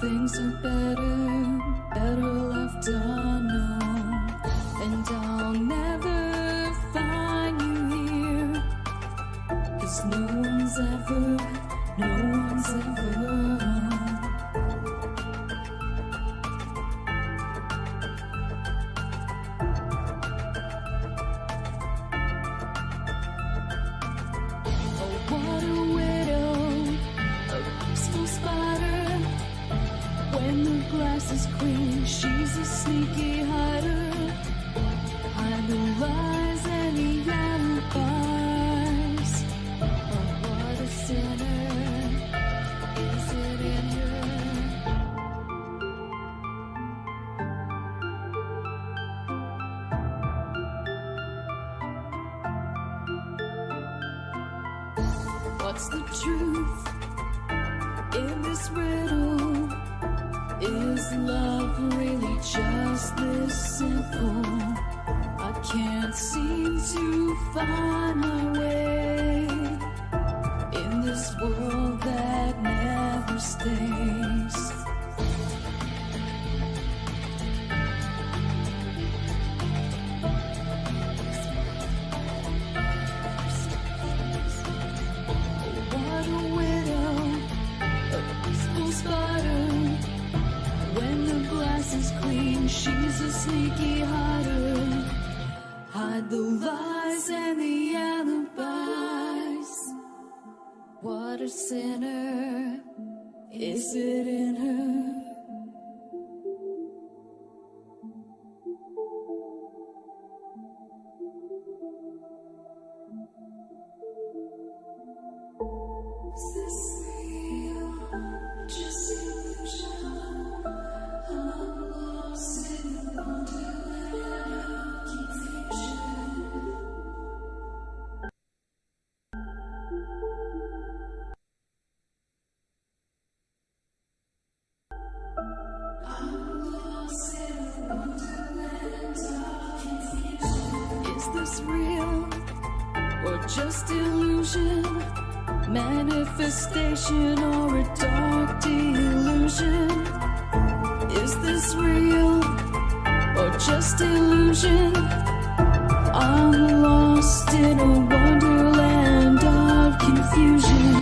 things are better left unknown. And I'll never find you here, 'cause no one's ever is clean, she's a sneaky hider. Hide the lies and the alibis. Oh, what a sinner, is it in her? What's the truth in this riddle? Is love really just this simple? I can't seem to find my way in this world that never stays. What a widow, a peaceful spider. When the glass is clean, she's a sneaky hider. Hide the lies and the alibis. What a sinner, is it in her? Is this real? Just illusion. I'm lost in the wonderland of confusion. I'm lost in the wonderland of confusion. Is this real or just illusion? Manifestation or a dark delusion? Is this real or just illusion? I'm lost in a wonderland of confusion.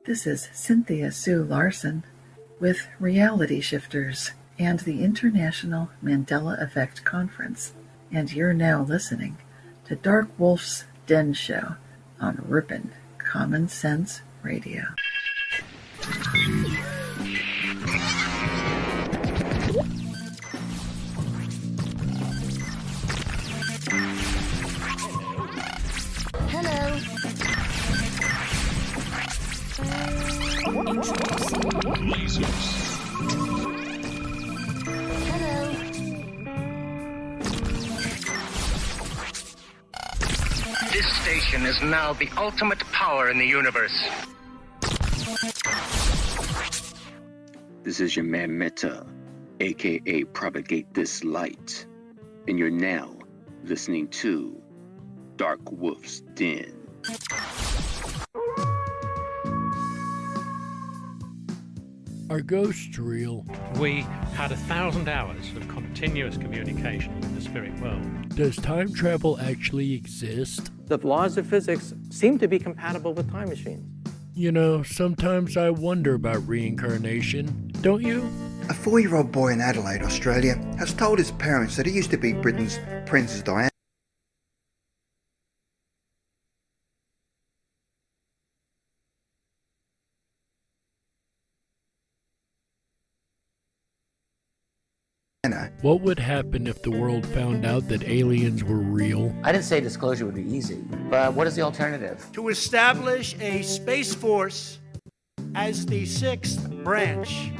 This is Cynthia Sue Larson with Reality Shifters and the International Mandela Effect Conference, and you're now listening to DarkWolf's Den Show on Rippin' Common Sense Radio. Hello. Lasers. Hello. This station is now the ultimate power in the universe. This is your man Meta, aka Propagate This Light, and you're now listening to DarkWolf's Den. Are ghosts real? We had 1,000 hours of continuous communication with the spirit world. Does time travel actually exist? The laws of physics seem to be compatible with time machines. You know, sometimes I wonder about reincarnation. Don't you? A 4-year-old boy in Adelaide, Australia, has told his parents that he used to be Britain's Princess Diana. What would happen if the world found out that aliens were real? I didn't say disclosure would be easy, but what is the alternative? To establish a space force as the sixth branch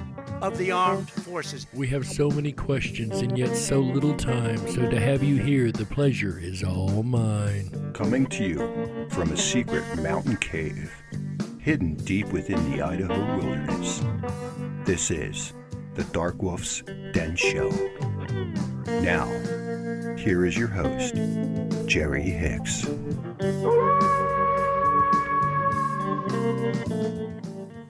of the armed forces. We have so many questions and yet so little time, so to have you here, the pleasure is all mine. Coming to you from a secret mountain cave, hidden deep within the Idaho wilderness. This is the Darkwolf's Den Show. Now, here is your host, Jerry Hicks.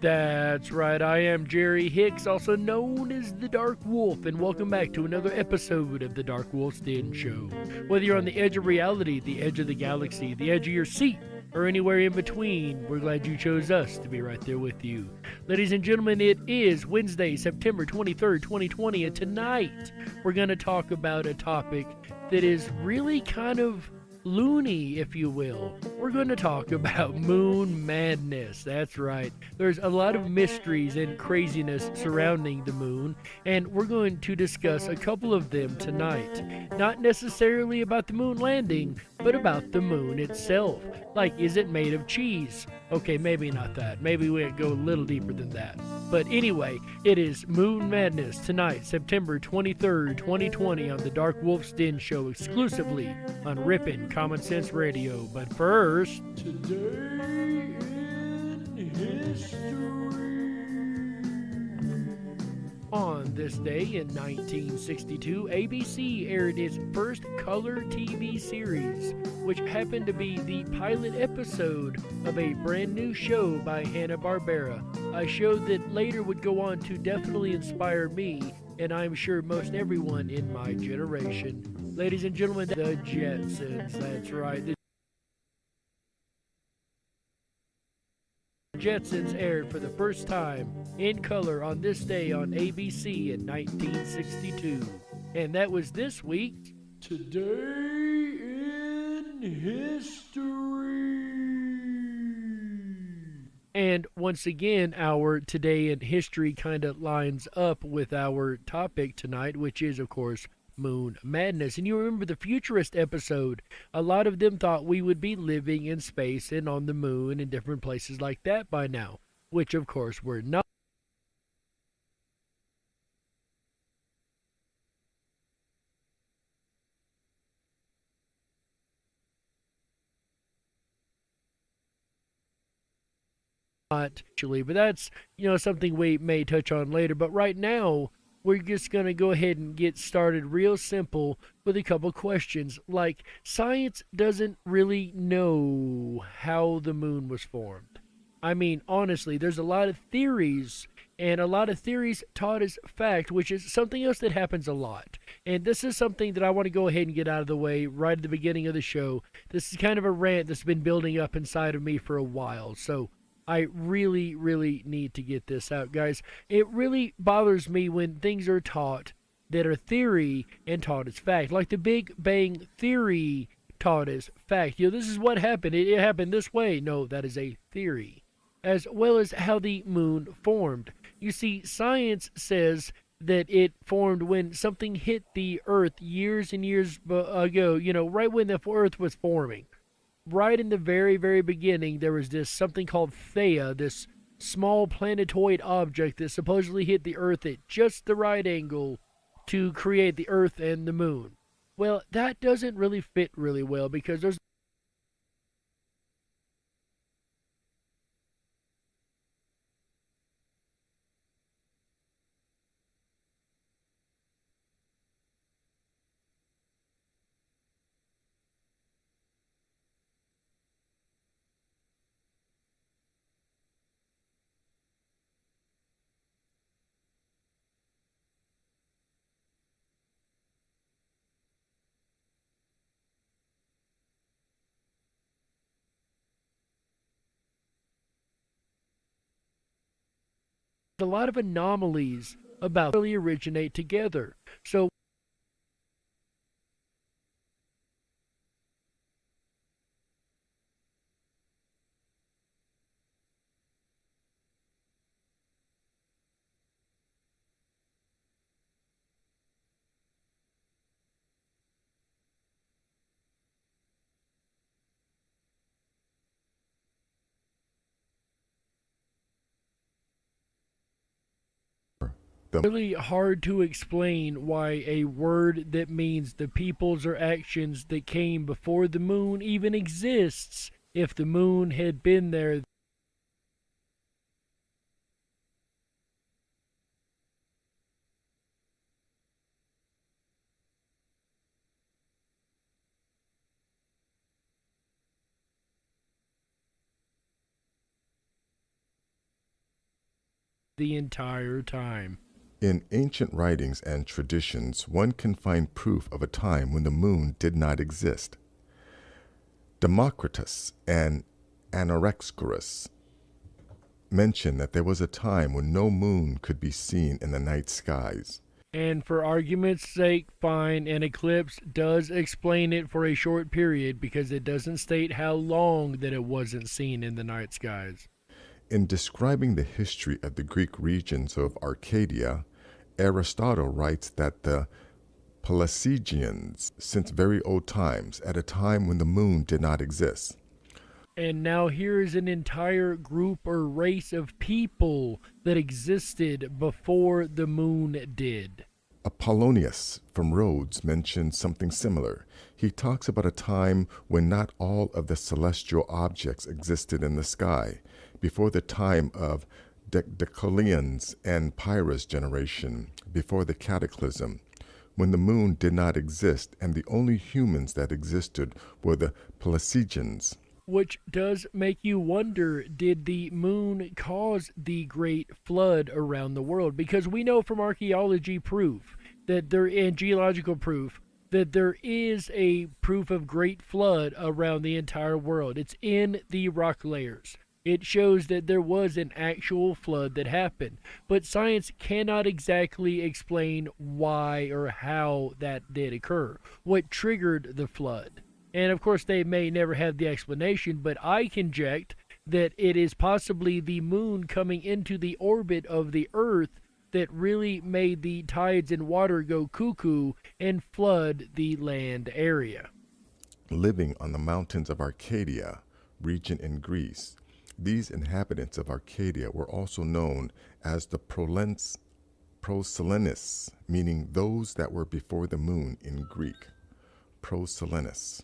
That's right, I am Jerry Hicks, also known as the Dark Wolf, and welcome back to another episode of the Darkwolf's Den Show. Whether you're on the edge of reality, the edge of the galaxy, the edge of your seat, or anywhere in between, we're glad you chose us to be right there with you. Ladies and gentlemen, it is Wednesday, September 23rd, 2020, and tonight we're going to talk about a topic that is really kind of loony, if you will. We're going to talk about moon madness. That's right. There's a lot of mysteries and craziness surrounding the moon, and we're going to discuss a couple of them tonight. Not necessarily about the moon landing, but about the moon itself. Like, is it made of cheese? Okay, maybe not that. Maybe we go a little deeper than that. But anyway, it is Moon Madness tonight, September 23rd, 2020 on the Darkwolf's Den Show, exclusively on Rippin' Common Sense Radio. But first, today in history. On this day in 1962, ABC aired its first color TV series, which happened to be the pilot episode of a brand new show by Hanna-Barbera, a show that later would go on to definitely inspire me, and I'm sure most everyone in my generation. Ladies and gentlemen, the Jetsons, that's right. The Jetsons aired for the first time in color on this day on ABC in 1962. And that was this week's Today in History. And once again, our Today in History kind of lines up with our topic tonight, which is, of course, Moon Madness. And you remember the Futurist episode, a lot of them thought we would be living in space and on the moon and different places like that by now, which of course we're not. Actually, but that's, something we may touch on later. But right now, we're just going to go ahead and get started real simple with a couple questions. Like, science doesn't really know how the moon was formed. I mean, honestly, there's a lot of theories, and a lot of theories taught as fact, which is something else that happens a lot. And this is something that I want to go ahead and get out of the way right at the beginning of the show. This is kind of a rant that's been building up inside of me for a while, so I really, really need to get this out, guys. It really bothers me when things are taught that are theory and taught as fact. Like the Big Bang Theory taught as fact. This is what happened. It happened this way. No, that is a theory. As well as how the moon formed. You see, science says that it formed when something hit the Earth years and years ago, right when the Earth was forming. Right in the very, very beginning, there was something called Theia, this small planetoid object that supposedly hit the Earth at just the right angle to create the Earth and the moon. Well, that doesn't really fit really well because there's a lot of anomalies about really originate together. So Really hard to explain why a word that means the peoples or actions that came before the moon even exists if the moon had been there. The entire time. In ancient writings and traditions, one can find proof of a time when the moon did not exist. Democritus and Anaxagoras mention that there was a time when no moon could be seen in the night skies. And for argument's sake, fine, an eclipse does explain it for a short period because it doesn't state how long that it wasn't seen in the night skies. In describing the history of the Greek regions of Arcadia, Aristotle writes that the Pelasgians, since very old times, at a time when the moon did not exist. And now here is an entire group or race of people that existed before the moon did. Apollonius from Rhodes mentions something similar. He talks about a time when not all of the celestial objects existed in the sky, before the time of Decameron's and Pyrrha's generation, before the cataclysm, when the moon did not exist and the only humans that existed were the Pelasgians. Which does make you wonder, did the moon cause the great flood around the world? Because we know from archaeology proof that and geological proof that there is a proof of great flood around the entire world. It's in the rock layers. It shows that there was an actual flood that happened. But science cannot exactly explain why or how that did occur, what triggered the flood. And of course, they may never have the explanation, but I conject that it is possibly the moon coming into the orbit of the Earth that really made the tides and water go cuckoo and flood the land area. Living on the mountains of Arcadia, region in Greece, these inhabitants of Arcadia were also known as the Proselenists, meaning those that were before the moon in Greek. Proselenists.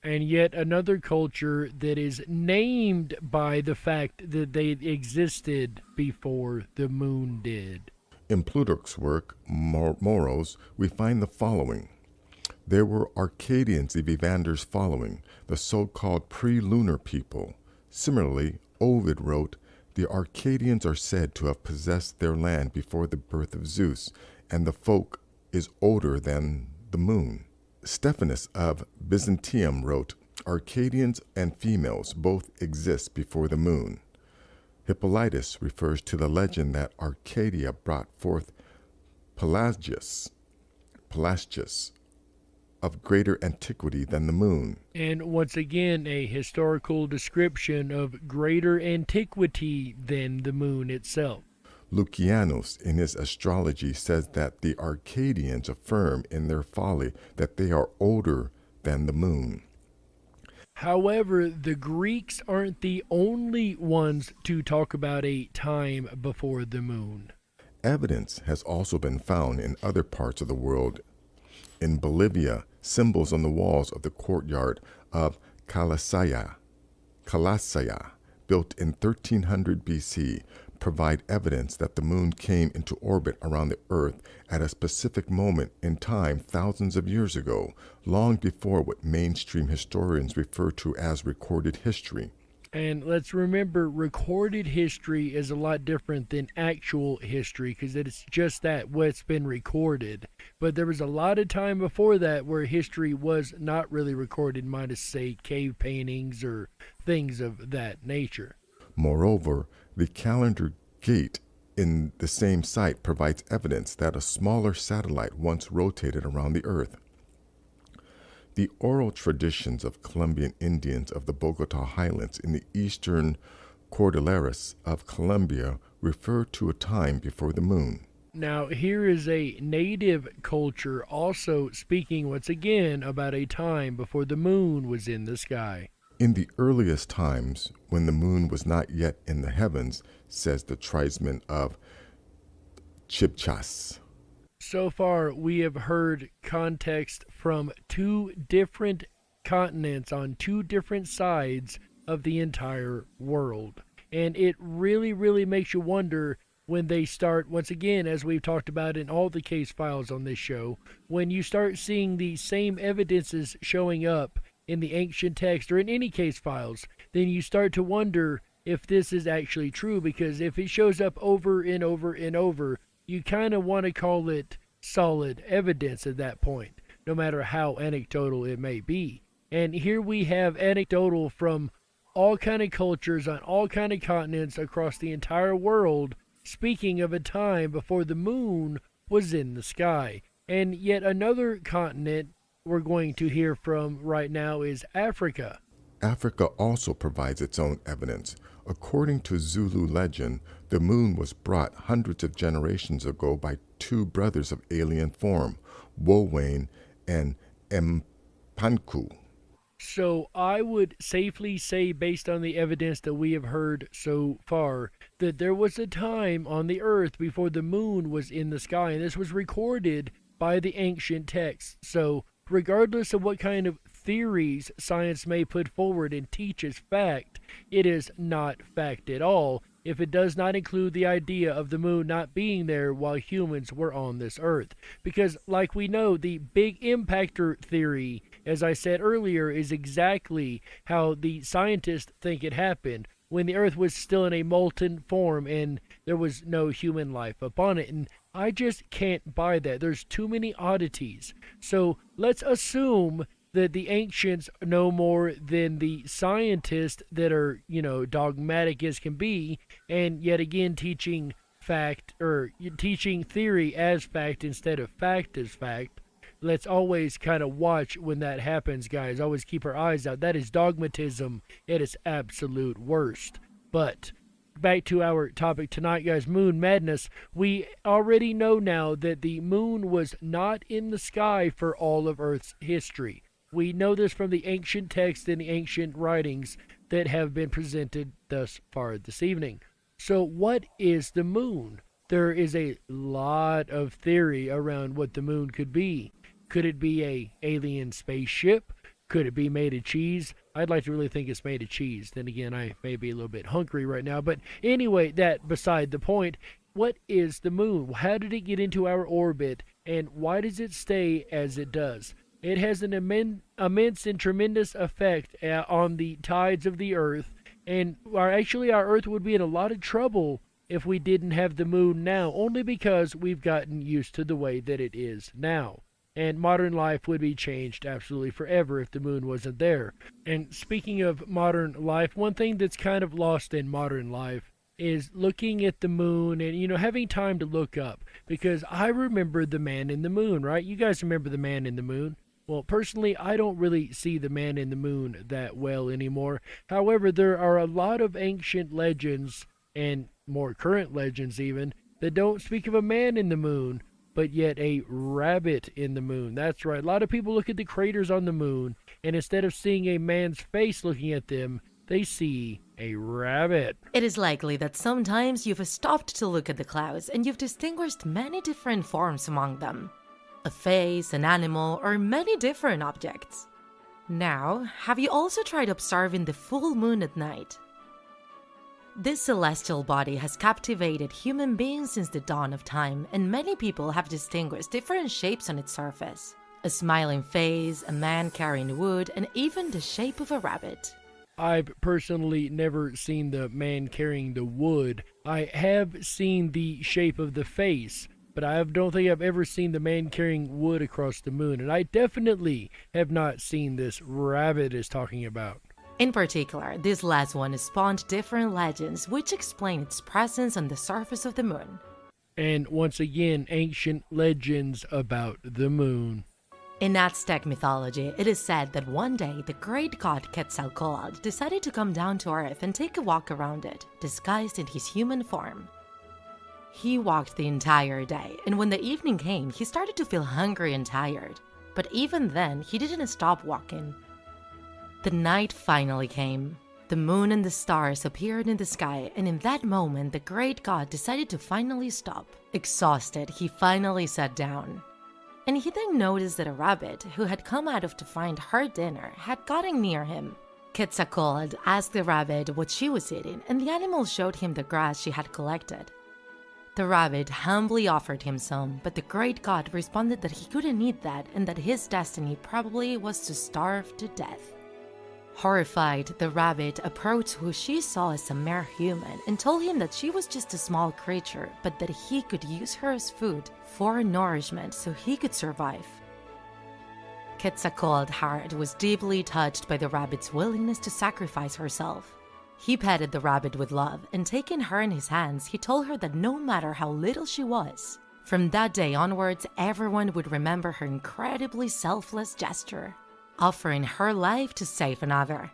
And yet another culture that is named by the fact that they existed before the moon did. In Plutarch's work, Moros, we find the following. There were Arcadians of Evander's following, the so-called pre-lunar people. Similarly, Ovid wrote, the Arcadians are said to have possessed their land before the birth of Zeus, and the folk is older than the moon. Stephanus of Byzantium wrote, Arcadians and females both exist before the moon. Hippolytus refers to the legend that Arcadia brought forth Pelagius, of greater antiquity than the moon. And once again, a historical description of greater antiquity than the moon itself. Lucianus, in his astrology, says that the Arcadians affirm in their folly that they are older than the moon. However, the Greeks aren't the only ones to talk about a time before the moon. Evidence has also been found in other parts of the world. In Bolivia, symbols on the walls of the courtyard of Kalasaya, built in 1300 BC, provide evidence that the moon came into orbit around the Earth at a specific moment in time thousands of years ago, long before what mainstream historians refer to as recorded history. And let's remember, recorded history is a lot different than actual history, because it's just that what's been recorded. But there was a lot of time before that where history was not really recorded, minus, say, cave paintings or things of that nature. Moreover, the calendar gate in the same site provides evidence that a smaller satellite once rotated around the Earth. The oral traditions of Colombian Indians of the Bogota Highlands in the eastern Cordilleras of Colombia refer to a time before the moon. Now, here is a native culture also speaking once again about a time before the moon was in the sky. In the earliest times, when the moon was not yet in the heavens, says the tribesman of Chibchas. So far, we have heard context from 2 different continents on 2 different sides of the entire world. And it really, really makes you wonder when they start, once again, as we've talked about in all the case files on this show, when you start seeing the same evidences showing up in the ancient text or in any case files, then you start to wonder if this is actually true, because if it shows up over and over and over, you kind of want to call it solid evidence at that point, no matter how anecdotal it may be. And here we have anecdotal from all kind of cultures on all kind of continents across the entire world, speaking of a time before the moon was in the sky. And yet another continent we're going to hear from right now is Africa. Africa also provides its own evidence. According to Zulu legend, the moon was brought hundreds of generations ago by 2 brothers of alien form, Wowane and Mpanku. So I would safely say, based on the evidence that we have heard so far, that there was a time on the earth before the moon was in the sky, and this was recorded by the ancient texts. So regardless of what kind of theories science may put forward and teach as fact, it is not fact at all if it does not include the idea of the moon not being there while humans were on this earth. Because like we know, the big impactor theory, as I said earlier, is exactly how the scientists think it happened, when the earth was still in a molten form and there was no human life upon it. And I just can't buy that. There's too many oddities. So let's assume that the ancients know more than the scientists that are, dogmatic as can be, and yet again teaching fact, or teaching theory as fact instead of fact as fact. Let's always kind of watch when that happens, guys. Always keep our eyes out. That is dogmatism at its absolute worst. But back to our topic tonight, guys, moon madness. We already know now that the moon was not in the sky for all of Earth's history. We know this from the ancient texts and the ancient writings that have been presented thus far this evening. So what is the moon? There is a lot of theory around what the moon could be. Could it be a alien spaceship? Could it be made of cheese? I'd like to really think it's made of cheese. Then again, I may be a little bit hungry right now. But anyway, that beside the point. What is the moon? How did it get into our orbit? And why does it stay as it does? It has an immense and tremendous effect on the tides of the Earth. And our Earth would be in a lot of trouble if we didn't have the moon now, only because we've gotten used to the way that it is now. And modern life would be changed absolutely forever if the moon wasn't there. And speaking of modern life, one thing that's kind of lost in modern life is looking at the moon and, having time to look up. Because I remember the man in the moon, right? You guys remember the man in the moon? Well, personally, I don't really see the man in the moon that well anymore. However, there are a lot of ancient legends, and more current legends even, that don't speak of a man in the moon, but yet a rabbit in the moon. That's right. A lot of people look at the craters on the moon, and instead of seeing a man's face looking at them, they see a rabbit. It is likely that sometimes you've stopped to look at the clouds and you've distinguished many different forms among them. A face, an animal, or many different objects. Now, have you also tried observing the full moon at night? This celestial body has captivated human beings since the dawn of time, and many people have distinguished different shapes on its surface. A smiling face, a man carrying wood, and even the shape of a rabbit. I've personally never seen the man carrying the wood. I have seen the shape of the face, but I don't think I've ever seen the man carrying wood across the moon, and I definitely have not seen this rabbit is talking about. In particular, this last one spawned different legends which explain its presence on the surface of the moon. And once again, ancient legends about the moon. In Aztec mythology, it is said that one day the great god Quetzalcoatl decided to come down to Earth and take a walk around it, disguised in his human form. He walked the entire day, and when the evening came, he started to feel hungry and tired. But even then, he didn't stop walking. The night finally came. The moon and the stars appeared in the sky, and in that moment, the great god decided to finally stop. Exhausted, he finally sat down. And he then noticed that a rabbit, who had come out to find her dinner, had gotten near him. Quetzalcoatl asked the rabbit what she was eating, and the animal showed him the grass she had collected. The rabbit humbly offered him some, but the great god responded that he couldn't eat that and that his destiny probably was to starve to death. Horrified, the rabbit approached who she saw as a mere human and told him that she was just a small creature, but that he could use her as food for nourishment so he could survive. Quetzalcoatl's heart was deeply touched by the rabbit's willingness to sacrifice herself. He petted the rabbit with love, and taking her in his hands, he told her that no matter how little she was, from that day onwards, everyone would remember her incredibly selfless gesture, offering her life to save another.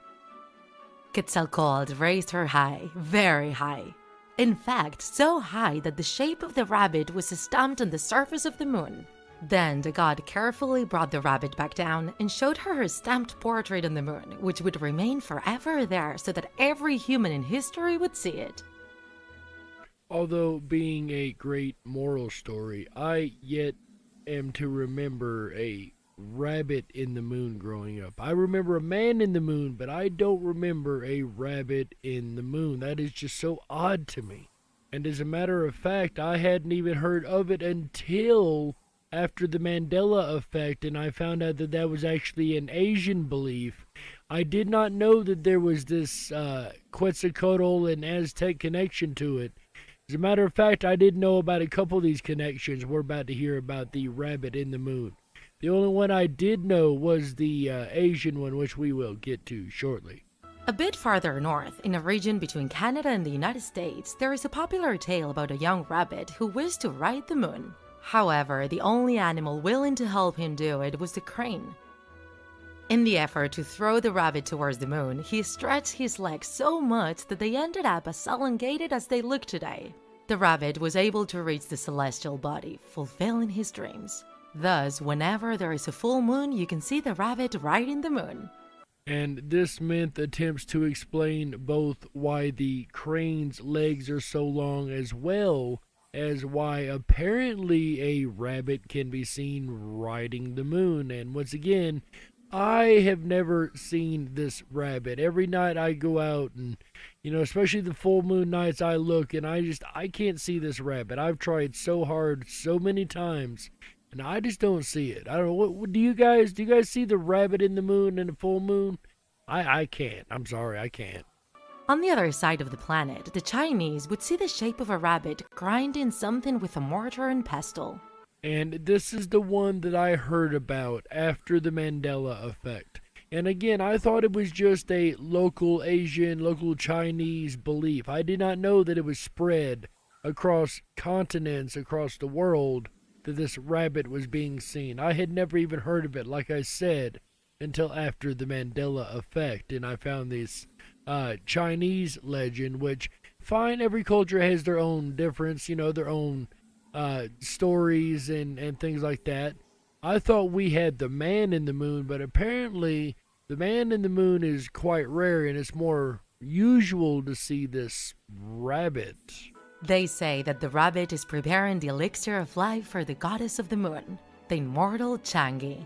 Quetzalcoatl raised her high, very high. In fact, so high that the shape of the rabbit was stamped on the surface of the moon. Then the god carefully brought the rabbit back down and showed her stamped portrait on the moon, which would remain forever there so that every human in history would see it. Although being a great moral story, I yet am to remember a rabbit in the moon growing up. I remember a man in the moon, but I don't remember a rabbit in the moon. That is just so odd to me. And as a matter of fact, I hadn't even heard of it until after the Mandela effect, and I found out that that was actually an Asian belief. I did not know that there was this Quetzalcoatl and Aztec connection to it. As a matter of fact, I did know about a couple of these connections. We're about to hear about the rabbit in the moon. The only one I did know was the Asian one, which we will get to shortly. A bit farther north, in a region between Canada and the United States, there is a popular tale about a young rabbit who wished to ride the moon. However, the only animal willing to help him do it was the crane. In the effort to throw the rabbit towards the moon, he stretched his legs so much that they ended up as elongated as they look today. The rabbit was able to reach the celestial body, fulfilling his dreams. Thus, whenever there is a full moon, you can see the rabbit riding the moon. And this myth attempts to explain both why the crane's legs are so long as well as why apparently a rabbit can be seen riding the moon. And once again, I have never seen this rabbit. Every night I go out and, especially the full moon nights, I look and I can't see this rabbit. I've tried so hard so many times and I just don't see it. I don't know. What do you guys see the rabbit in the moon and the full moon? I can't. I'm sorry, I can't. On the other side of the planet, the Chinese would see the shape of a rabbit grinding something with a mortar and pestle. And this is the one that I heard about after the Mandela effect. And again, I thought it was just a local Asian, local Chinese belief. I did not know that it was spread across continents, across the world, that this rabbit was being seen. I had never even heard of it, like I said, until after the Mandela effect. And I found this Chinese legend, which, fine, every culture has their own difference, their own stories and things like that. I thought we had the man in the moon, but apparently the man in the moon is quite rare, and it's more usual to see this rabbit. They say that the rabbit is preparing the elixir of life for the goddess of the moon, the immortal Changi.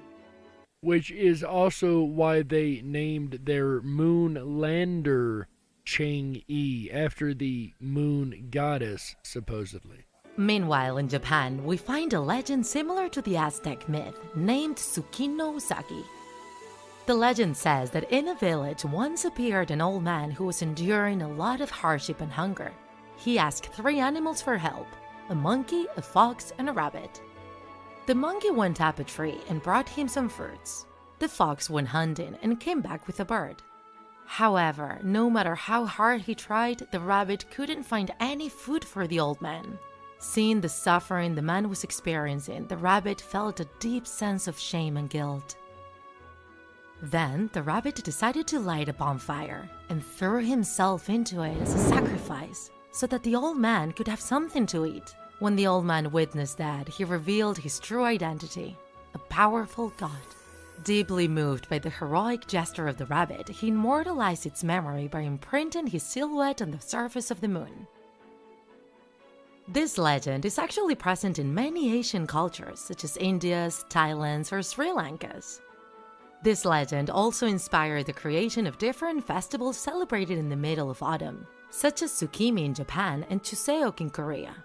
Which is also why they named their moon lander Chang'e, after the moon goddess, supposedly. Meanwhile, in Japan, we find a legend similar to the Aztec myth, named Tsukino Usagi. The legend says that in a village once appeared an old man who was enduring a lot of hardship and hunger. He asked 3 animals for help, a monkey, a fox, and a rabbit. The monkey went up a tree and brought him some fruits. The fox went hunting and came back with a bird. However, no matter how hard he tried, the rabbit couldn't find any food for the old man. Seeing the suffering the man was experiencing, the rabbit felt a deep sense of shame and guilt. Then, the rabbit decided to light a bonfire and threw himself into it as a sacrifice, so that the old man could have something to eat. When the old man witnessed that, he revealed his true identity, a powerful god. Deeply moved by the heroic gesture of the rabbit, he immortalized its memory by imprinting his silhouette on the surface of the moon. This legend is actually present in many Asian cultures, such as India's, Thailand's, or Sri Lanka's. This legend also inspired the creation of different festivals celebrated in the middle of autumn, such as Tsukimi in Japan and Chuseok in Korea.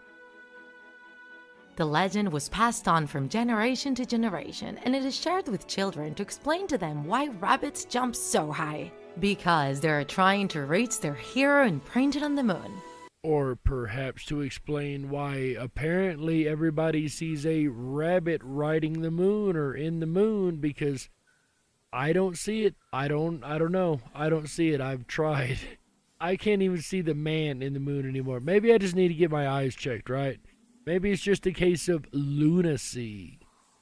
The legend was passed on from generation to generation, and it is shared with children to explain to them why rabbits jump so high. Because they are trying to reach their hero imprinted on the moon. Or perhaps to explain why apparently everybody sees a rabbit riding the moon or in the moon, because I don't see it. I don't know. I don't see it. I've tried. I can't even see the man in the moon anymore. Maybe I just need to get my eyes checked, right? Maybe it's just a case of lunacy.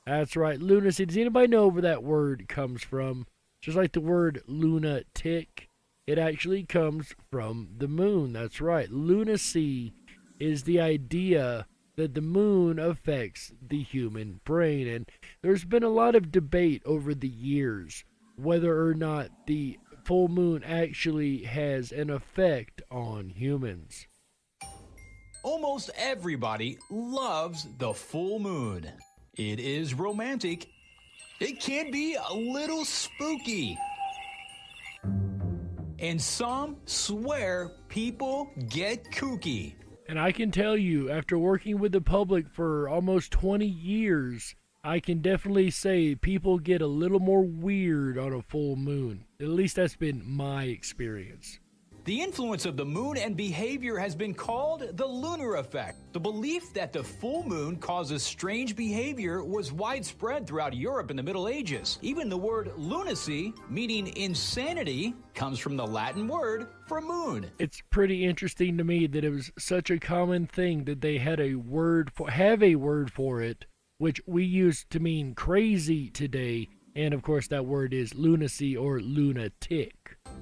That's right, lunacy. Does anybody know where that word comes from? Just like the word lunatic, it actually comes from the moon. That's right. Lunacy is the idea that the moon affects the human brain. And there's been a lot of debate over the years whether or not the full moon actually has an effect on humans. Almost everybody loves the full moon. It is romantic. It can be a little spooky. And some swear people get kooky. And I can tell you, after working with the public for almost 20 years, I can definitely say people get a little more weird on a full moon. At least that's been my experience. The influence of the moon and behavior has been called the lunar effect. The belief that the full moon causes strange behavior was widespread throughout Europe in the Middle Ages. Even the word lunacy, meaning insanity, comes from the Latin word for moon. It's pretty interesting to me that it was such a common thing that they had a word for it, which we use to mean crazy today. And of course that word is lunacy or lunatic.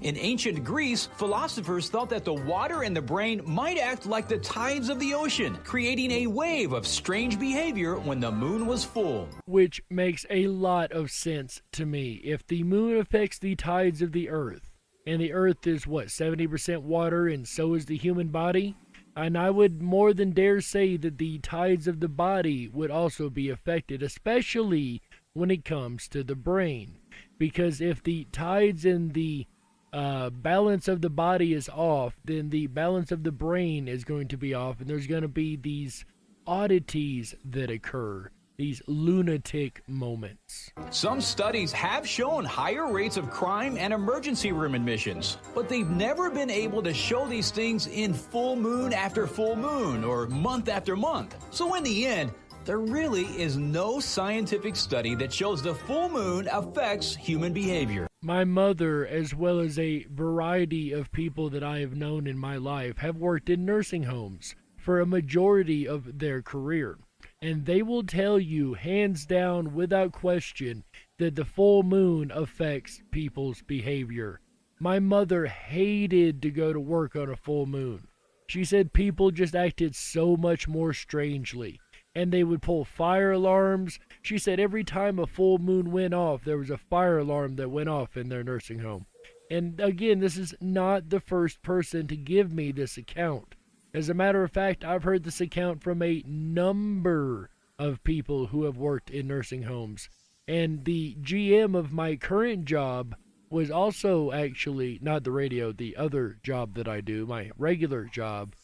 In ancient Greece, philosophers thought that the water in the brain might act like the tides of the ocean, creating a wave of strange behavior when the moon was full. Which makes a lot of sense to me. If the moon affects the tides of the earth, and the earth is 70% water, and so is the human body, and I would more than dare say that the tides of the body would also be affected, especially when it comes to the brain. Because if the tides in the balance of the body is off, then the balance of the brain is going to be off, and there's going to be these oddities that occur, these lunatic moments. Some studies have shown higher rates of crime and emergency room admissions, but they've never been able to show these things in full moon after full moon or month after month. So in the end, there really is no scientific study that shows the full moon affects human behavior. My mother, as well as a variety of people that I have known in my life, have worked in nursing homes for a majority of their career. And they will tell you, hands down, without question, that the full moon affects people's behavior. My mother hated to go to work on a full moon. She said people just acted so much more strangely. And they would pull fire alarms. She said every time a full moon went off, there was a fire alarm that went off in their nursing home. And again, this is not the first person to give me this account. As a matter of fact, I've heard this account from a number of people who have worked in nursing homes. And the GM of my current job was also actually, not the radio, the other job that I do, my regular job.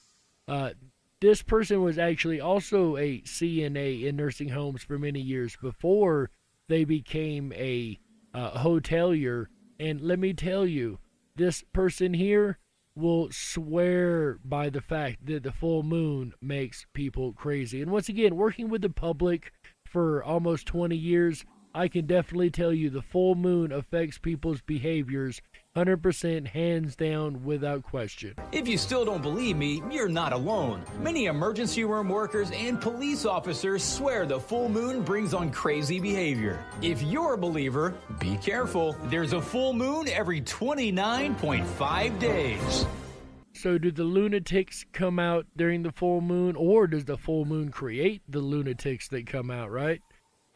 This person was actually also a CNA in nursing homes for many years before they became a hotelier. And let me tell you, this person here will swear by the fact that the full moon makes people crazy. And once again, working with the public for almost 20 years, I can definitely tell you the full moon affects people's behaviors 100%, hands down, without question. If you still don't believe me, you're not alone. Many emergency room workers and police officers swear the full moon brings on crazy behavior. If you're a believer, be careful. There's a full moon every 29.5 days. So do the lunatics come out during the full moon, or does the full moon create the lunatics that come out, right?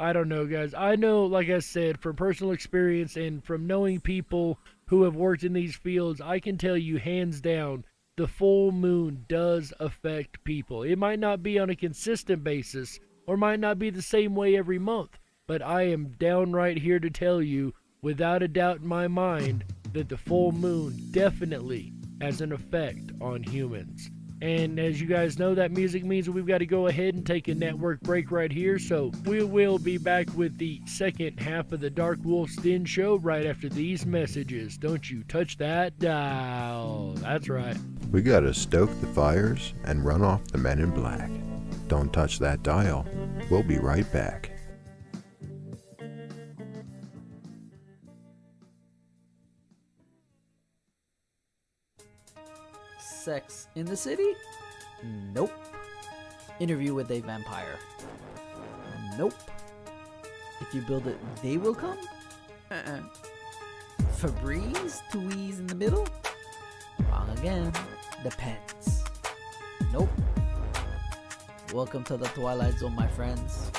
I don't know, guys. I know, like I said, from personal experience and from knowing people who have worked in these fields, I can tell you hands down, the full moon does affect people. It might not be on a consistent basis or might not be the same way every month, but I am downright here to tell you, without a doubt in my mind, that the full moon definitely has an effect on humans. And as you guys know, that music means we've got to go ahead and take a network break right here. So we will be back with the second half of the DarkWolf's Den Show right after these messages. Don't you touch that dial. That's right. We gotta stoke the fires and run off the men in black. Don't touch that dial. We'll be right back. Sex in the city? Nope. Interview with a vampire? Nope. If you build it, they will come? Febreze? Tweeze in the middle? Wrong again. Depends. Nope. Welcome to the Twilight Zone, my friends.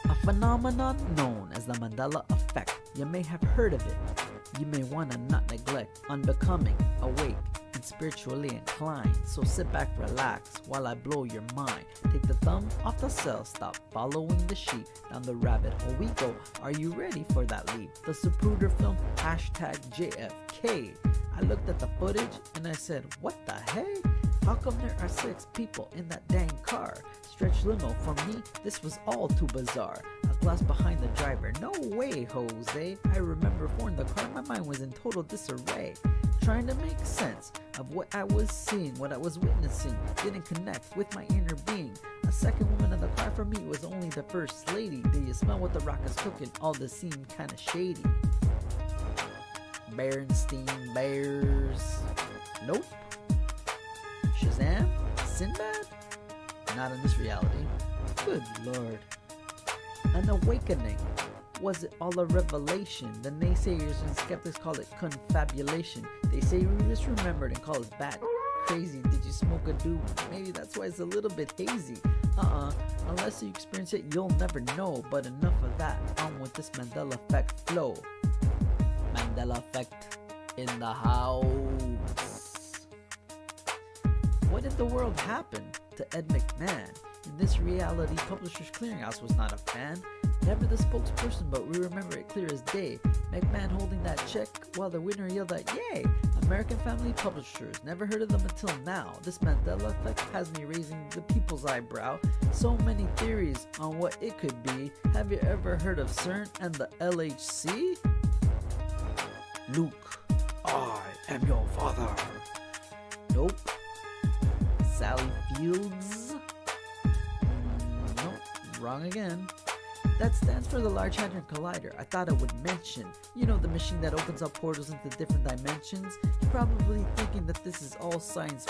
A phenomenon known as the Mandela effect. You may have heard of it. You may want to not neglect unbecoming, awake, and spiritually inclined. So sit back, relax, while I blow your mind. Take the thumb off the cell, stop following the sheep. Down the rabbit hole we go. Are you ready for that leap? The Zapruder film, #JFK. I looked at the footage and I said, what the hey? How come there are 6 people in that dang car? Stretch limo, for me, this was all too bizarre. A glass behind the driver, no way, Jose. I remember in the car, my mind was in total disarray. Trying to make sense of what I was seeing, what I was witnessing. Didn't connect with my inner being. A second woman in the car for me was only the first lady. Do you smell what the rock is cooking? All this seemed kinda shady. Berenstein Bears. Nope. Shazam? Sinbad? Not in this reality. Good lord. An awakening. Was it all a revelation? The naysayers and skeptics call it confabulation. They say we misremembered and call us bat crazy. Did you smoke a doobie? Maybe that's why it's a little bit hazy. Unless you experience it, you'll never know. But enough of that. On with this Mandela effect flow. Mandela effect in the house. What in the world happened to Ed McMahon? In this reality, Publishers Clearinghouse was not a fan. Never the spokesperson, but we remember it clear as day. McMahon holding that check while the winner yelled out, yay! American Family Publishers, never heard of them until now. This Mandela effect has me raising the people's eyebrow. So many theories on what it could be. Have you ever heard of CERN and the LHC? Luke, I am your father. Nope. Sally Fields? Nope, wrong again. That stands for the Large Hadron Collider. I thought I would mention. You know, the machine that opens up portals into different dimensions? You're probably thinking that this is all science.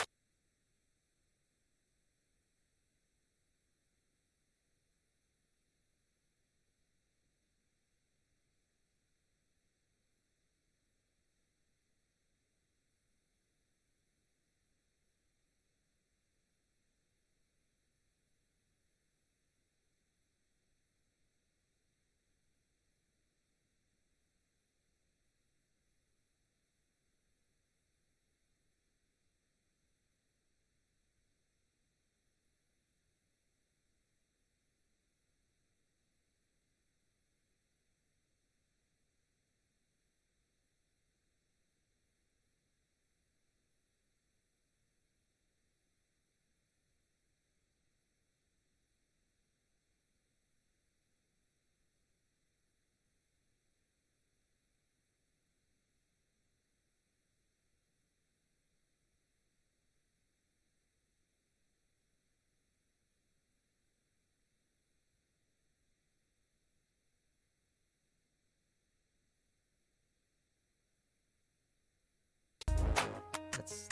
That's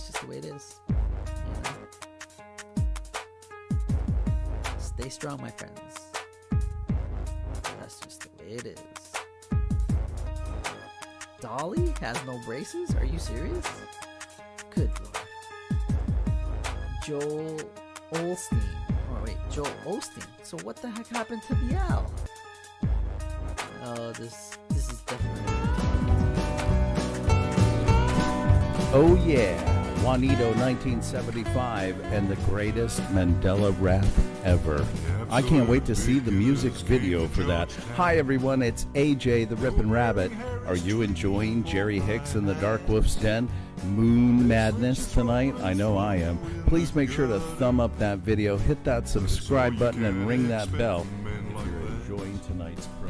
just the way it is. You know? Stay strong, my friends. That's just the way it is. Dolly has no braces? Are you serious? Good lord. Joel Osteen. So what the heck happened to the L? Oh, this is definitely. Oh yeah, Juanito 1975 and the greatest Mandela rap ever. I can't wait to see the music video for that. Hi everyone, it's AJ the Rippin' Rabbit. Are you enjoying Jerry Hicks and the Darkwolf's Den Moon Madness tonight? I know I am. Please make sure to thumb up that video, hit that subscribe button, and ring that bell if you're enjoying tonight's program.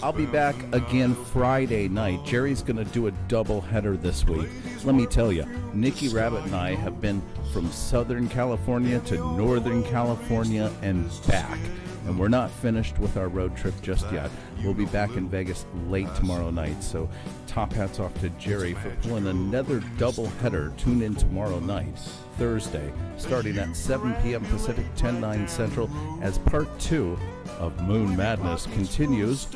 I'll be back again Friday night. Jerry's going to do a double header this week. Let me tell you, Nikki Rabbit and I have been from Southern California to Northern California and back. And we're not finished with our road trip just yet. We'll be back in Vegas late tomorrow night. So top hats off to Jerry for pulling another double header. Tune in tomorrow night, Thursday, starting at 7 p.m. Pacific, 10/9 Central, as part 2 of Moon Madness continues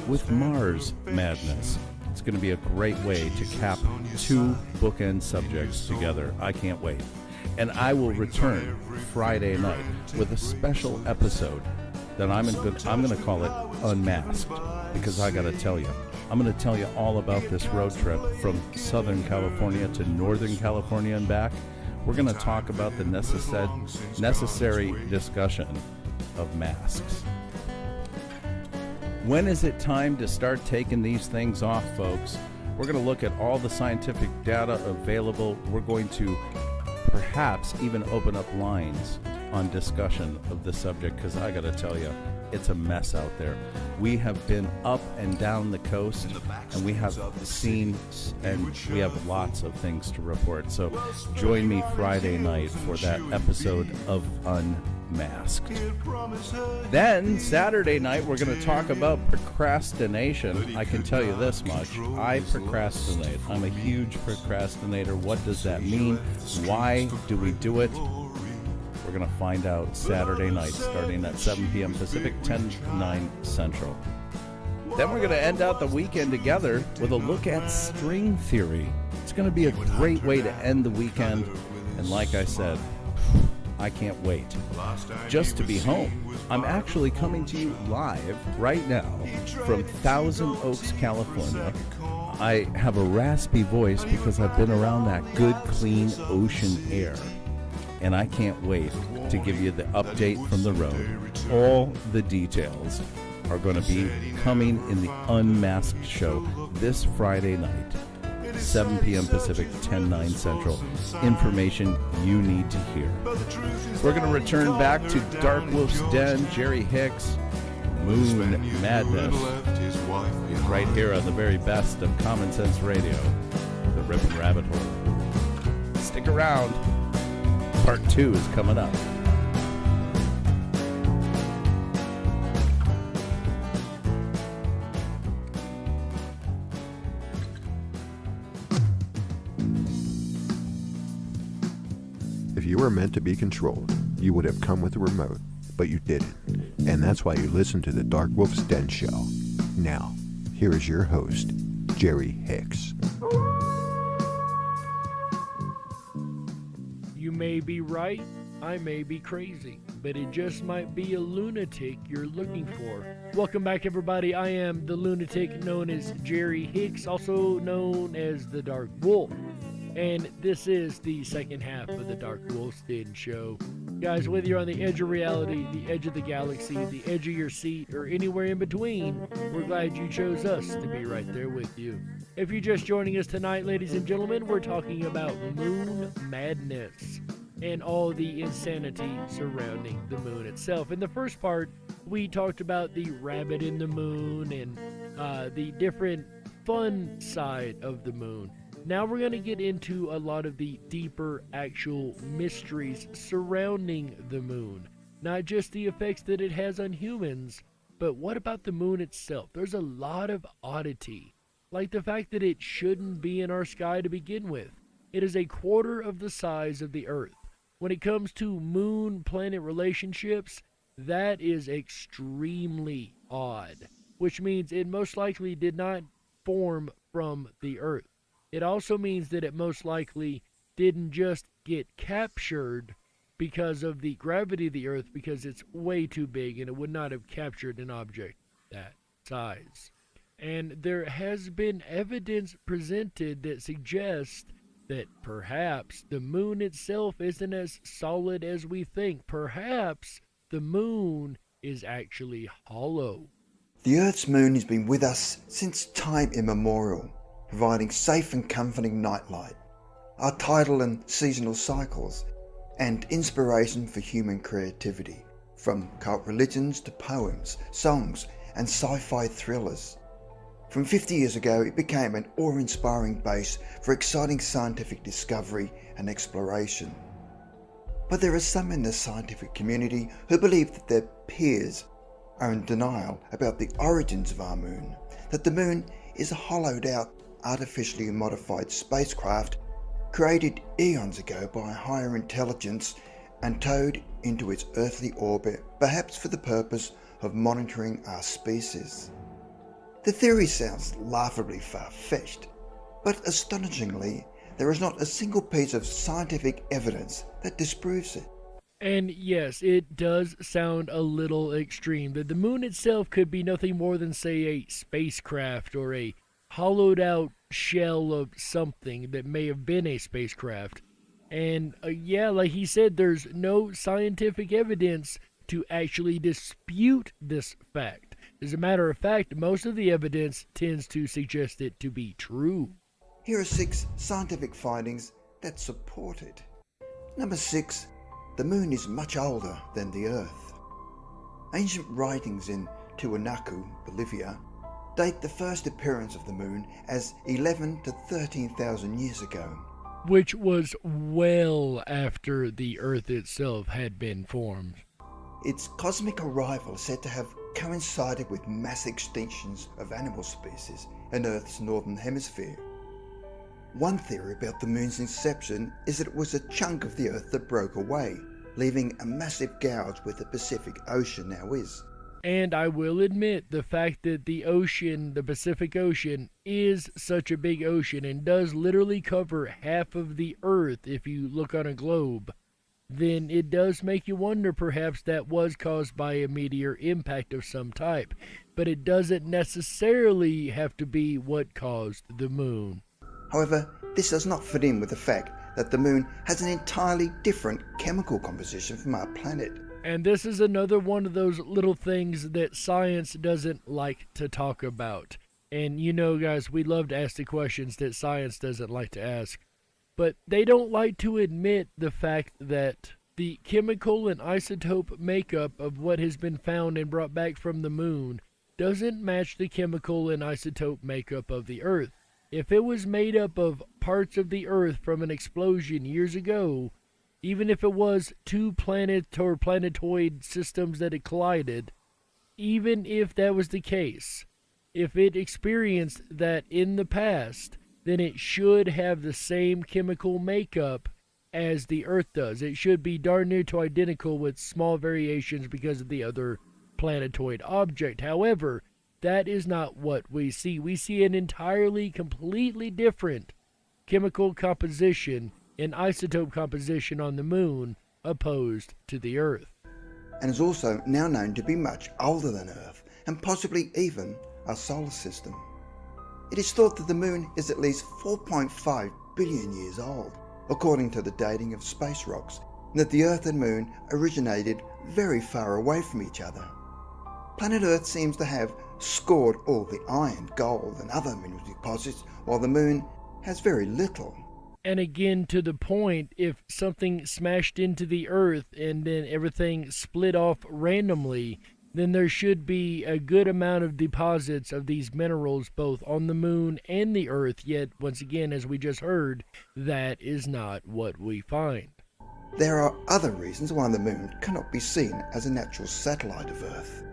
with Mars Madness. It's going to be a great way to cap 2 bookend subjects together. I can't wait. And I will return Friday night with a special episode that I'm going to call it Unmasked, because I got to tell you, I'm going to tell you all about this road trip from Southern California to Northern California and back. We're going to talk about the necessary discussion of masks. When is it time to start taking these things off, folks? We're going to look at all the scientific data available. We're going to perhaps even open up lines on discussion of the subject, because I got to tell you, it's a mess out there. We have been up and down the coast, and we have seen, and we have lots of things to report. So join me Friday night for that episode of Unmasked. Then Saturday night, we're going to talk about procrastination. I can tell you this much. I procrastinate. I'm a huge procrastinator. What does that mean? Why do we do it? We're going to find out Saturday night, starting at 7 p.m. Pacific, 10/9 Central. Then we're going to end out the weekend together with a look at string theory. It's going to be a great way to end the weekend. And like I said, I can't wait just to be home. I'm actually coming to you live right now from Thousand Oaks, California. I have a raspy voice because I've been around that good, clean ocean air. And I can't wait to give you the update from the road. All the details are going to be coming in the Unmasked show this Friday night, 7 p.m. Pacific, 10/9 Central. Information you need to hear. We're going to return back to Darkwolf's Den, Jerry Hicks, Moon Madness, right here on the very best of Common Sense Radio, the Rippin' Rabbit Hole. Stick around. Part 2 is coming up. If you were meant to be controlled, you would have come with a remote, but you didn't. And that's why you listen to the Darkwolf's Den Show. Now, here is your host, Jerry Hicks. You may be right, I may be crazy, but it just might be a lunatic you're looking for. Welcome back, everybody. I am the lunatic known as Jerry Hicks, also known as the Dark Wolf. And this is the second half of the Darkwolf's Den Show. Guys, whether you're on the edge of reality, the edge of the galaxy, the edge of your seat, or anywhere in between, we're glad you chose us to be right there with you. If you're just joining us tonight, ladies and gentlemen, we're talking about Moon Madness and all the insanity surrounding the moon itself. In the first part, we talked about the rabbit in the moon and the different fun side of the moon. Now we're going to get into a lot of the deeper actual mysteries surrounding the moon. Not just the effects that it has on humans, but what about the moon itself? There's a lot of oddity, like the fact that it shouldn't be in our sky to begin with. It is a quarter of the size of the Earth. When it comes to moon-planet relationships, that is extremely odd, which means it most likely did not form from the Earth. It also means that it most likely didn't just get captured because of the gravity of the Earth, because it's way too big and it would not have captured an object that size. And there has been evidence presented that suggests that perhaps the moon itself isn't as solid as we think. Perhaps the moon is actually hollow. The Earth's moon has been with us since time immemorial, providing safe and comforting nightlight, our tidal and seasonal cycles, and inspiration for human creativity, from cult religions to poems, songs, and sci-fi thrillers. From 50 years ago, it became an awe-inspiring base for exciting scientific discovery and exploration. But there are some in the scientific community who believe that their peers are in denial about the origins of our moon, that the moon is a hollowed-out, artificially modified spacecraft created eons ago by a higher intelligence and towed into its earthly orbit, perhaps for the purpose of monitoring our species. The theory sounds laughably far-fetched, but astonishingly, there is not a single piece of scientific evidence that disproves it. And yes, it does sound a little extreme, that the moon itself could be nothing more than, say, a spacecraft or a hollowed out shell of something that may have been a spacecraft. And yeah, like he said, there's no scientific evidence to actually dispute this fact. As a matter of fact, most of the evidence tends to suggest it to be true. Here are 6 scientific findings that support it. Number 6. The moon is much older than the Earth. Ancient writings in Tiwanaku, Bolivia, date the first appearance of the moon as 11 to 13,000 years ago. Which was well after the Earth itself had been formed. Its cosmic arrival is said to have coincided with mass extinctions of animal species in Earth's northern hemisphere. One theory about the moon's inception is that it was a chunk of the Earth that broke away, leaving a massive gouge where the Pacific Ocean now is. And I will admit, the fact that the ocean, the Pacific Ocean, is such a big ocean and does literally cover half of the Earth if you look on a globe, then it does make you wonder perhaps that was caused by a meteor impact of some type. But it doesn't necessarily have to be what caused the moon. However, this does not fit in with the fact that the moon has an entirely different chemical composition from our planet. And this is another one of those little things that science doesn't like to talk about. And you know, guys, we love to ask the questions that science doesn't like to ask. But they don't like to admit the fact that the chemical and isotope makeup of what has been found and brought back from the moon doesn't match the chemical and isotope makeup of the Earth. If it was made up of parts of the Earth from an explosion years ago, even if it was 2 planetoid systems that had collided, even if that was the case, if it experienced that in the past, then it should have the same chemical makeup as the Earth does. It should be darn near to identical with small variations because of the other planetoid object. However, that is not what we see. We see an entirely, completely different chemical composition and isotope composition on the moon opposed to the Earth. And is also now known to be much older than Earth, and possibly even our solar system. It is thought that the moon is at least 4.5 billion years old, according to the dating of space rocks, and that the Earth and moon originated very far away from each other. Planet Earth seems to have scored all the iron, gold and other mineral deposits, while the moon has very little. And again, to the point, if something smashed into the Earth and then everything split off randomly, then there should be a good amount of deposits of these minerals both on the moon and the Earth, yet once again, as we just heard, that is not what we find. There are other reasons why the moon cannot be seen as a natural satellite of Earth.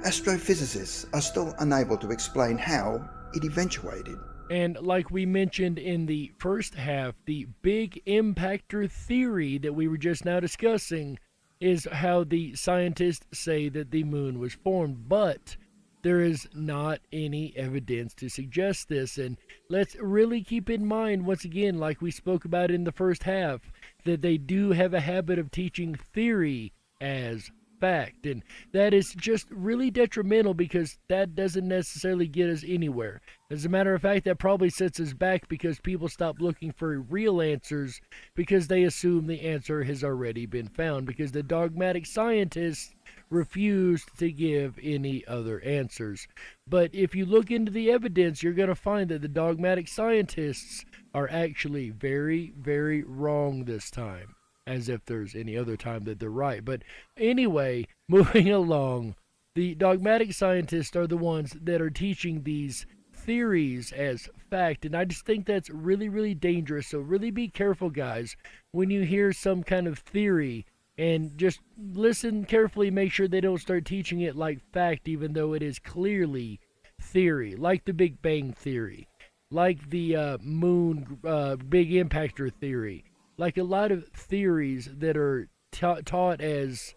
Astrophysicists are still unable to explain how it eventuated. And like we mentioned in the first half, the big impactor theory that we were just now discussing is how the scientists say that the moon was formed, but there is not any evidence to suggest this. And let's really keep in mind, once again, like we spoke about in the first half, that they do have a habit of teaching theory as fact, and that is just really detrimental because that doesn't necessarily get us anywhere. As a matter of fact, that probably sets us back because people stop looking for real answers because they assume the answer has already been found, because the dogmatic scientists refused to give any other answers. But if you look into the evidence, you're going to find that the dogmatic scientists are actually very, very wrong this time. As if there's any other time that they're right. But anyway, moving along, the dogmatic scientists are the ones that are teaching these theories as fact, and I just think that's really, really dangerous. So really be careful, guys, when you hear some kind of theory, and just listen carefully, make sure they don't start teaching it like fact, even though it is clearly theory, like the Big Bang Theory, like the moon big impactor theory, like a lot of theories that are taught as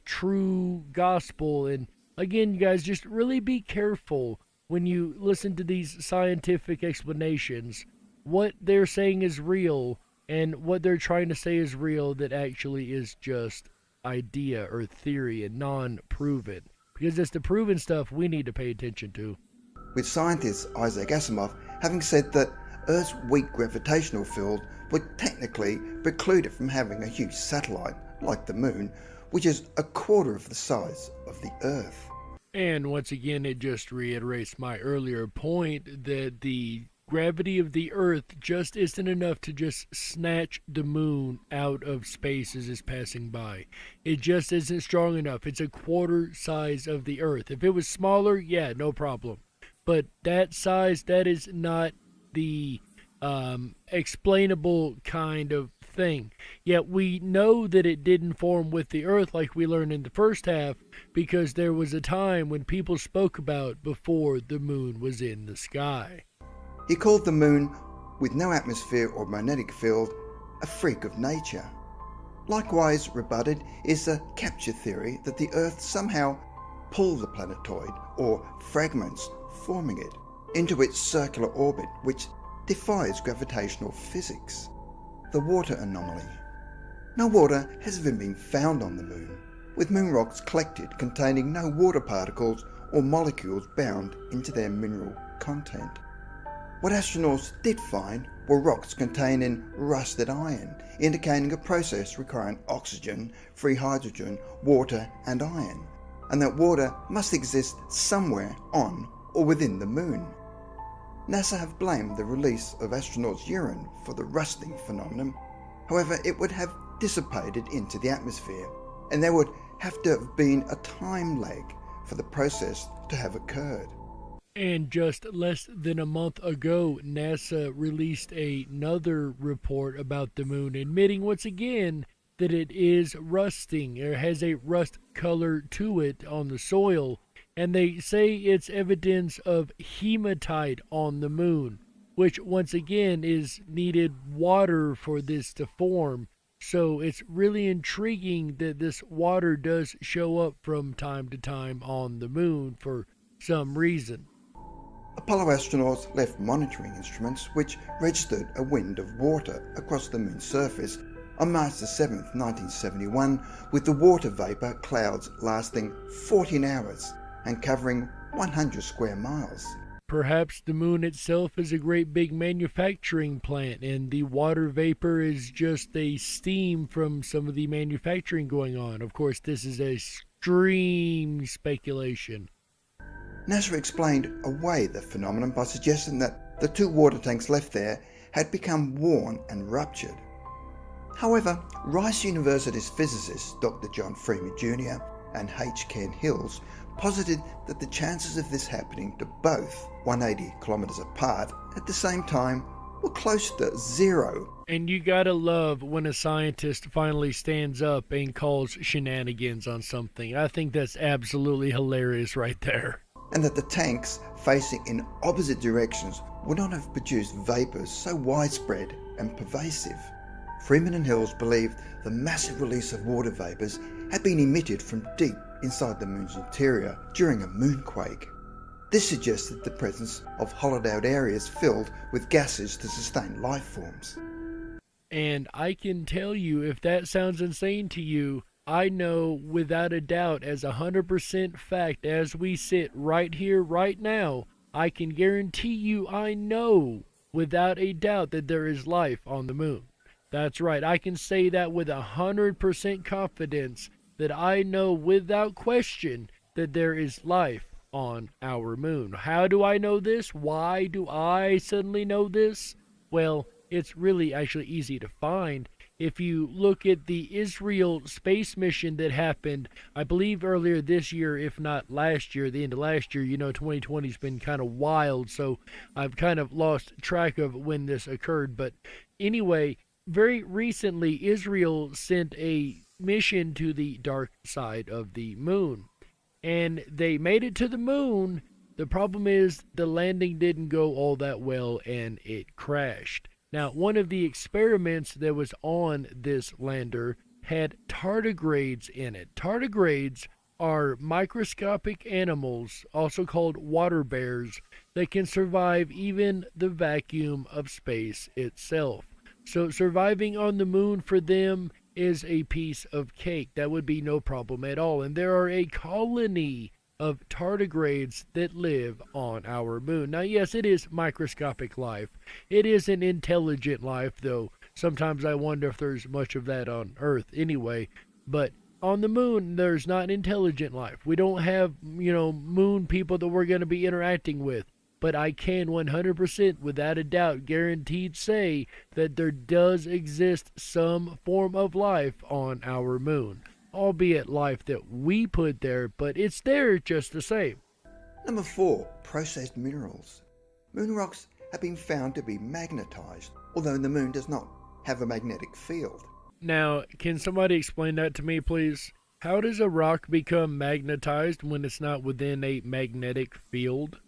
true gospel. And again, you guys, just really be careful when you listen to these scientific explanations, what they're saying is real and what they're trying to say is real that actually is just idea or theory and non-proven. Because it's the proven stuff we need to pay attention to. With scientist Isaac Asimov having said that Earth's weak gravitational field would technically preclude it from having a huge satellite like the Moon, which is a quarter of the size of the Earth. And once again, it just reiterates my earlier point that the gravity of the Earth just isn't enough to just snatch the Moon out of space as it's passing by. It just isn't strong enough. It's a quarter size of the Earth. If it was smaller, yeah, no problem. But that size, that is not the explainable kind of thing. Yet we know that it didn't form with the Earth like we learned in the first half, because there was a time when people spoke about before the Moon was in the sky. He called the Moon, with no atmosphere or magnetic field, a freak of nature. Likewise rebutted is the capture theory that the Earth somehow pulled the planetoid, or fragments forming it, into its circular orbit, which defies gravitational physics. The water anomaly. No water has ever been found on the Moon, with moon rocks collected containing no water particles or molecules bound into their mineral content. What astronauts did find were rocks containing rusted iron, indicating a process requiring oxygen, free hydrogen, water and iron, and that water must exist somewhere on or within the Moon. NASA have blamed the release of astronauts' urine for the rusting phenomenon. However, it would have dissipated into the atmosphere, and there would have to have been a time lag for the process to have occurred. And just less than a month ago, NASA released another report about the Moon, admitting once again that it is rusting, or has a rust color to it on the soil. And they say it's evidence of hematite on the Moon, which once again is needed water for this to form. So it's really intriguing that this water does show up from time to time on the Moon for some reason. Apollo astronauts left monitoring instruments which registered a wind of water across the Moon's surface on March 7, 1971, with the water vapor clouds lasting 14 hours and covering 100 square miles. Perhaps the Moon itself is a great big manufacturing plant, and the water vapor is just a steam from some of the manufacturing going on. Of course, this is extreme speculation. NASA explained away the phenomenon by suggesting that the two water tanks left there had become worn and ruptured. However, Rice University's physicists Dr. John Freeman Jr. and H. Ken Hills posited that the chances of this happening to both 180 kilometers apart at the same time were close to zero. And you gotta love when a scientist finally stands up and calls shenanigans on something. I think that's absolutely hilarious right there. And that the tanks facing in opposite directions would not have produced vapors so widespread and pervasive. Freeman and Hills believed the massive release of water vapors had been emitted from deep inside the Moon's interior during a moonquake. This suggested the presence of hollowed out areas filled with gases to sustain life forms. And I can tell you, if that sounds insane to you, I know without a doubt, as 100% fact, as we sit right here, right now, I can guarantee you I know without a doubt that there is life on the moon. That's right. I can say that with 100% confidence that I know without question that there is life on our moon. How do I know this? Why do I suddenly know this? Well, it's really actually easy to find. If you look at the Israel space mission that happened, I believe earlier this year, if not last year, the end of last year, 2020's been kind of wild, so I've kind of lost track of when this occurred. But anyway, very recently, Israel sent a mission to the dark side of the moon, and they made it to the moon. The problem is the landing didn't go all that well, and it crashed. Now, one of the experiments that was on this lander had tardigrades in it. Tardigrades are microscopic animals, also called water bears, that can survive even the vacuum of space itself. So surviving on the moon for them is a piece of cake. That would be no problem at all. And there are a colony of tardigrades that live on our moon. Now, yes, it is microscopic life. It is an intelligent life, though. Sometimes I wonder if there's much of that on Earth anyway. But on the moon, there's not intelligent life. We don't have, moon people that we're going to be interacting with. But I can 100% without a doubt guaranteed say that there does exist some form of life on our moon. Albeit life that we put there, but it's there just the same. Number 4. Processed minerals. Moon rocks have been found to be magnetized, although the moon does not have a magnetic field. Now, can somebody explain that to me, please? How does a rock become magnetized when it's not within a magnetic field?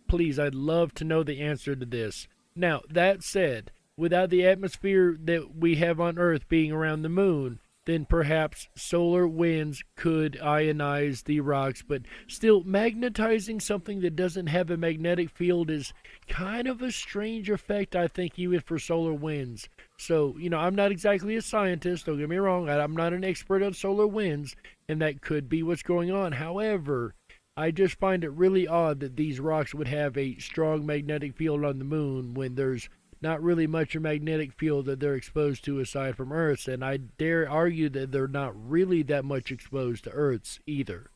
Please, I'd love to know the answer to this. Now, that said, without the atmosphere that we have on Earth being around the moon, then perhaps solar winds could ionize the rocks, but still magnetizing something that doesn't have a magnetic field is kind of a strange effect, I think, even for solar winds. So, I'm not exactly a scientist, don't get me wrong, I'm not an expert on solar winds, and that could be what's going on. However, I just find it really odd that these rocks would have a strong magnetic field on the moon when there's not really much of a magnetic field that they're exposed to aside from Earth's, and I dare argue that they're not really that much exposed to Earth's either.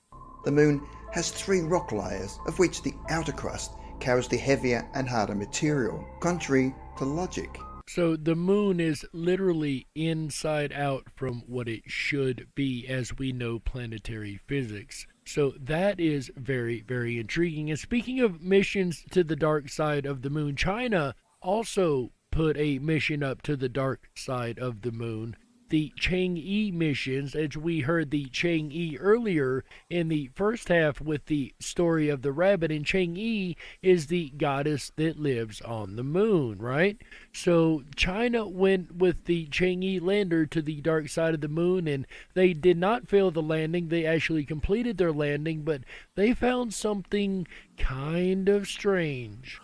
The moon has 3 rock layers, of which the outer crust carries the heavier and harder material, contrary to logic. So the moon is literally inside out from what it should be, as we know planetary physics. So that is very, very intriguing. And speaking of missions to the dark side of the moon, China also put a mission up to the dark side of the moon. The Chang'e missions, as we heard the Chang'e earlier in the first half with the story of the rabbit, and Chang'e is the goddess that lives on the moon, right? So China went with the Chang'e lander to the dark side of the moon, and they did not fail the landing. They actually completed their landing, but they found something kind of strange.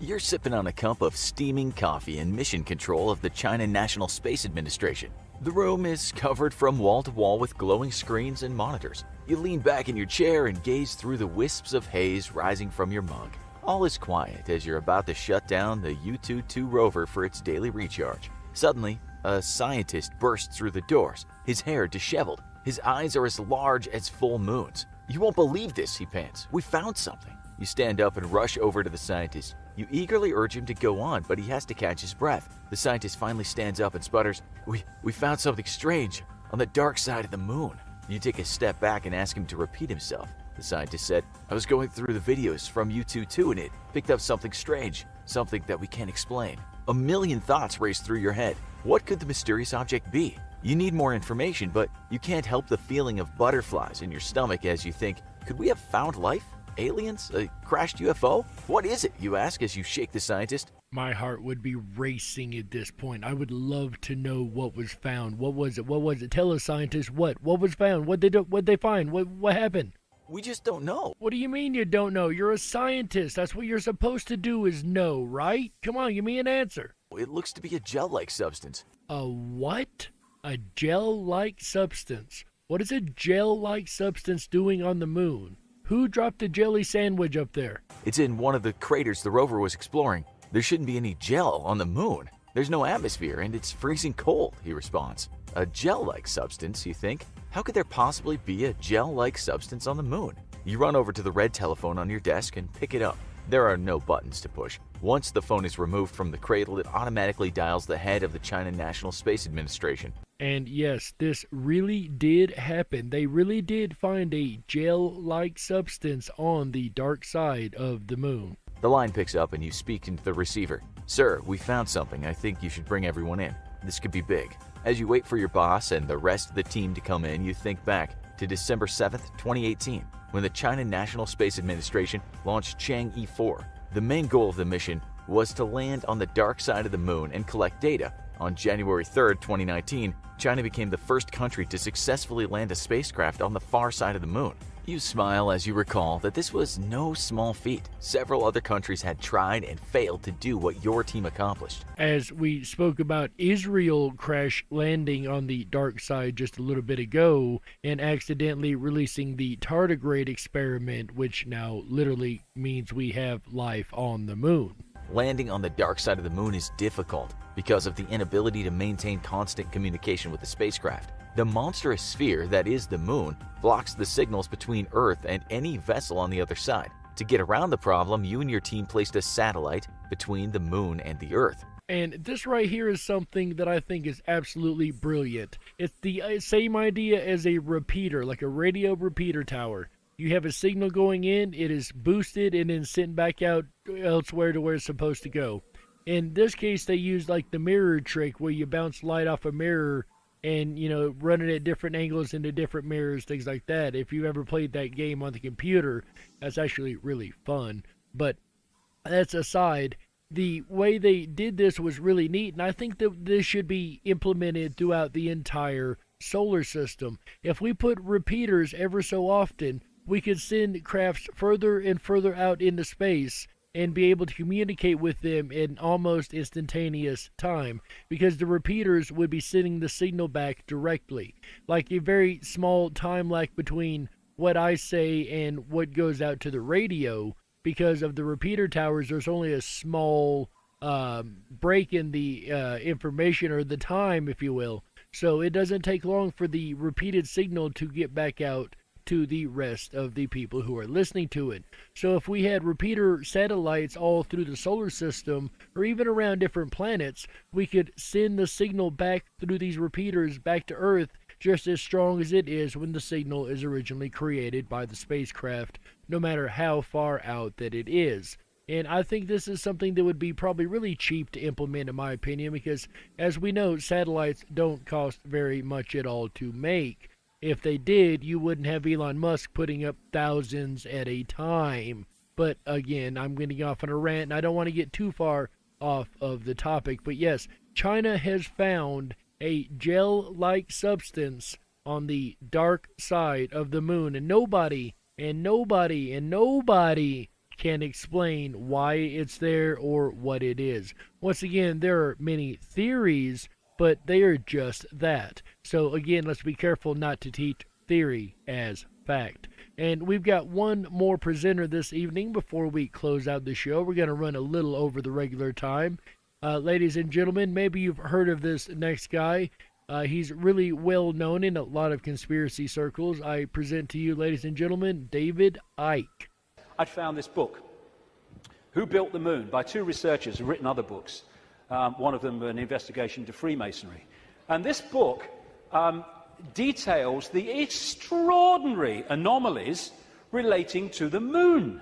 You're sipping on a cup of steaming coffee in mission control of the China National Space Administration. The room is covered from wall to wall with glowing screens and monitors. You lean back in your chair and gaze through the wisps of haze rising from your mug. All is quiet as you're about to shut down the U-2 rover for its daily recharge. Suddenly, a scientist bursts through the doors, his hair disheveled. His eyes are as large as full moons. "You won't believe this," he pants. "We found something." You stand up and rush over to the scientist. You eagerly urge him to go on, but he has to catch his breath. The scientist finally stands up and sputters, We found something strange on the dark side of the moon." You take a step back and ask him to repeat himself. The scientist said, "I was going through the videos from U-2 and it picked up something strange, something that we can't explain." A million thoughts race through your head. What could the mysterious object be? You need more information, but you can't help the feeling of butterflies in your stomach as you think, could we have found life? Aliens? A crashed UFO? What is it, you ask as you shake the scientist? My heart would be racing at this point. I would love to know what was found. What was it? What was it? Tell us, scientists, what was found? What'd they find? What happened? We just don't know. What do you mean you don't know? You're a scientist. That's what you're supposed to do, is know, right? Come on, give me an answer. It looks to be a gel-like substance. A what? A gel-like substance. What is a gel-like substance doing on the moon? Who dropped a jelly sandwich up there? It's in one of the craters the rover was exploring. There shouldn't be any gel on the moon. There's no atmosphere and it's freezing cold, he responds. A gel-like substance, you think? How could there possibly be a gel-like substance on the moon? You run over to the red telephone on your desk and pick it up. There are no buttons to push. Once the phone is removed from the cradle, it automatically dials the head of the China National Space Administration. And yes, this really did happen. They really did find a gel-like substance on the dark side of the moon. The line picks up and you speak into the receiver. Sir, we found something. I think you should bring everyone in. This could be big. As you wait for your boss and the rest of the team to come in, you think back to December 7th, 2018, when the China National Space Administration launched Chang'e 4. The main goal of the mission was to land on the dark side of the moon and collect data. On January 3rd, 2019, China became the first country to successfully land a spacecraft on the far side of the moon. You smile as you recall that this was no small feat. Several other countries had tried and failed to do what your team accomplished. As we spoke about Israel crash landing on the dark side just a little bit ago and accidentally releasing the tardigrade experiment, which now literally means we have life on the moon. Landing on the dark side of the moon is difficult because of the inability to maintain constant communication with the spacecraft. The monstrous sphere that is the moon blocks the signals between Earth and any vessel on the other side. To get around the problem, you and your team placed a satellite between the moon and the Earth. And this right here is something that I think is absolutely brilliant. It's the same idea as a repeater, like a radio repeater tower. You have a signal going in, it is boosted and then sent back out elsewhere to where it's supposed to go. In this case, they used like the mirror trick where you bounce light off a mirror and, you know, run it at different angles into different mirrors, things like that. If you've ever played that game on the computer, that's actually really fun. But that's aside, the way they did this was really neat, and I think that this should be implemented throughout the entire solar system. If we put repeaters ever so often, we could send crafts further and further out into space and be able to communicate with them in almost instantaneous time, because the repeaters would be sending the signal back directly. Like a very small time lag between what I say and what goes out to the radio. Because of the repeater towers, there's only a small break in the information, or the time, if you will. So it doesn't take long for the repeated signal to get back out to the rest of the people who are listening to it. So if we had repeater satellites all through the solar system, or even around different planets, we could send the signal back through these repeaters back to Earth just as strong as it is when the signal is originally created by the spacecraft, no matter how far out that it is. And I think this is something that would be probably really cheap to implement, in my opinion, because as we know, satellites don't cost very much at all to make. If they did, you wouldn't have Elon Musk putting up thousands at a time. But again, I'm getting off on a rant, and I don't want to get too far off of the topic. But yes, China has found a gel-like substance on the dark side of the moon, and nobody can explain why it's there or what it is. Once again, there are many theories, but they are just that. So again, let's be careful not to teach theory as fact. And we've got one more presenter this evening before we close out the show. We're going to run a little over the regular time. Ladies and gentlemen, maybe you've heard of this next guy. He's really well known in a lot of conspiracy circles. I present to you, ladies and gentlemen, David Icke. I'd found this book, Who Built the Moon, by two researchers who've written other books. One of them an investigation into Freemasonry. And this book details the extraordinary anomalies relating to the moon.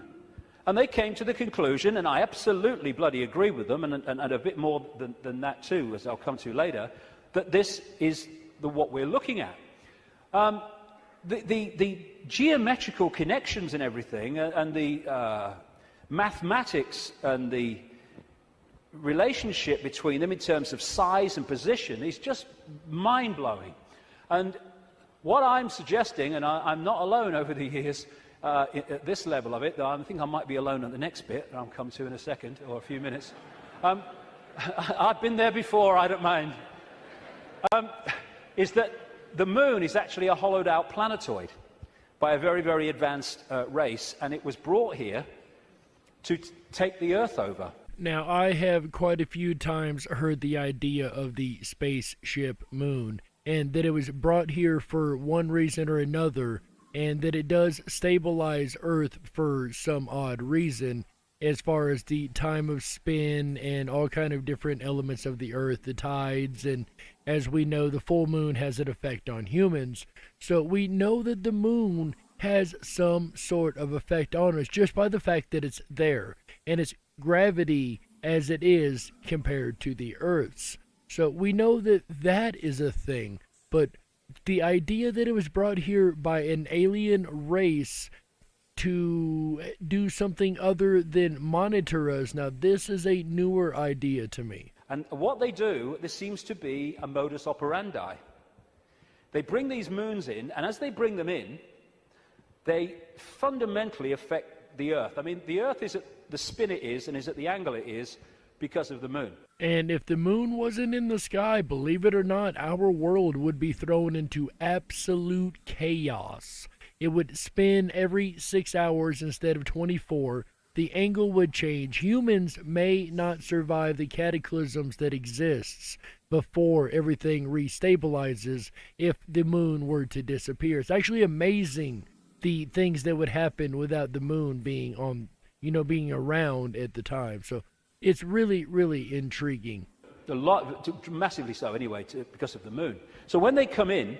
And they came to the conclusion, and I absolutely bloody agree with them, and a bit more than that too, as I'll come to later, that this is what we're looking at. The geometrical connections and everything, and the mathematics and the relationship between them in terms of size and position is just mind-blowing. And what I'm suggesting, and I'm not alone over the years at this level of it, though I think I might be alone at the next bit that I'll come to in a second or a few minutes. I've been there before, I don't mind, is that the moon is actually a hollowed-out planetoid by a very, very advanced race, and it was brought here to take the Earth over. Now, I have quite a few times heard the idea of the spaceship moon, and that it was brought here for one reason or another, and that it does stabilize Earth for some odd reason, as far as the time of spin and all kind of different elements of the Earth, the tides, and as we know, the full moon has an effect on humans. So we know that the moon has some sort of effect on us just by the fact that it's there, and its gravity as it is compared to the Earth's. So we know that that is a thing, but the idea that it was brought here by an alien race to do something other than monitor us, now this is a newer idea to me. And what they do, this seems to be a modus operandi. They bring these moons in, and as they bring them in, they fundamentally affect the Earth. I mean, the Earth is at the spin it is and is at the angle it is because of the moon. And if the moon wasn't in the sky, believe it or not, our world would be thrown into absolute chaos. It would spin every 6 hours instead of 24. The angle would change. Humans may not survive the cataclysms that exists before everything restabilizes if the moon were to disappear. It's actually amazing the things that would happen without the moon being on, being around at the time. So it's really, really intriguing. A lot, massively so anyway, because of the moon. So when they come in,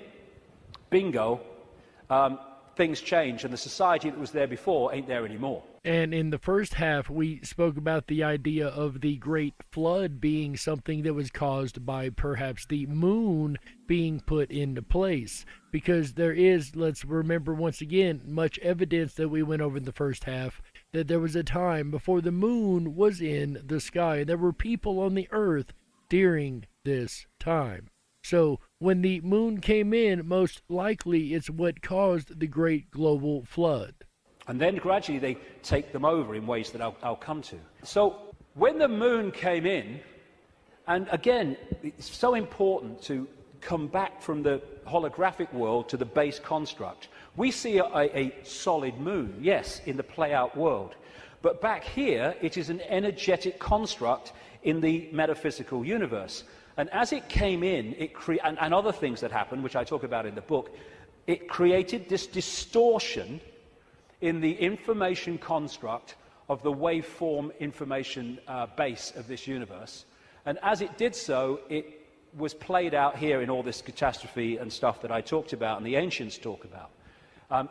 bingo, things change, and the society that was there before ain't there anymore. And in the first half, we spoke about the idea of the Great Flood being something that was caused by perhaps the moon being put into place. Because there is, let's remember once again, much evidence that we went over in the first half, that there was a time before the moon was in the sky. There were people on the earth during this time. So when the moon came in, most likely it's what caused the Great Global Flood. And then gradually they take them over in ways that I'll come to. So when the moon came in, and again, it's so important to come back from the holographic world to the base construct. We see a solid moon, yes, in the play-out world. But back here, it is an energetic construct in the metaphysical universe. And as it came in, and other things that happened, which I talk about in the book, it created this distortion in the information construct of the waveform information base of this universe. And as it did so, it was played out here in all this catastrophe and stuff that I talked about and the ancients talk about.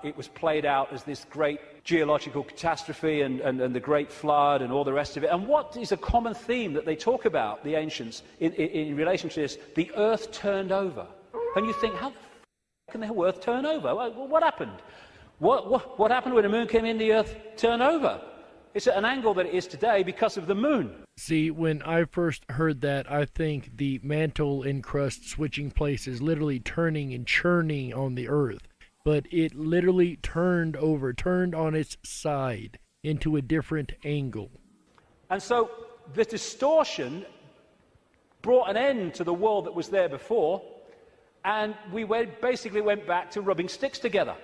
It was played out as this great geological catastrophe and the Great Flood and all the rest of it. And what is a common theme that they talk about, the ancients, in relation to this? The earth turned over. And you think, how the f*** can the earth turn over? Well, what happened? What happened when the moon came in, the earth turned over? It's at an angle that it is today because of the moon. See, when I first heard that, I think the mantle and crust switching places, literally turning and churning on the earth. But it literally turned over, turned on its side into a different angle. And so the distortion brought an end to the world that was there before, and we basically went back to rubbing sticks together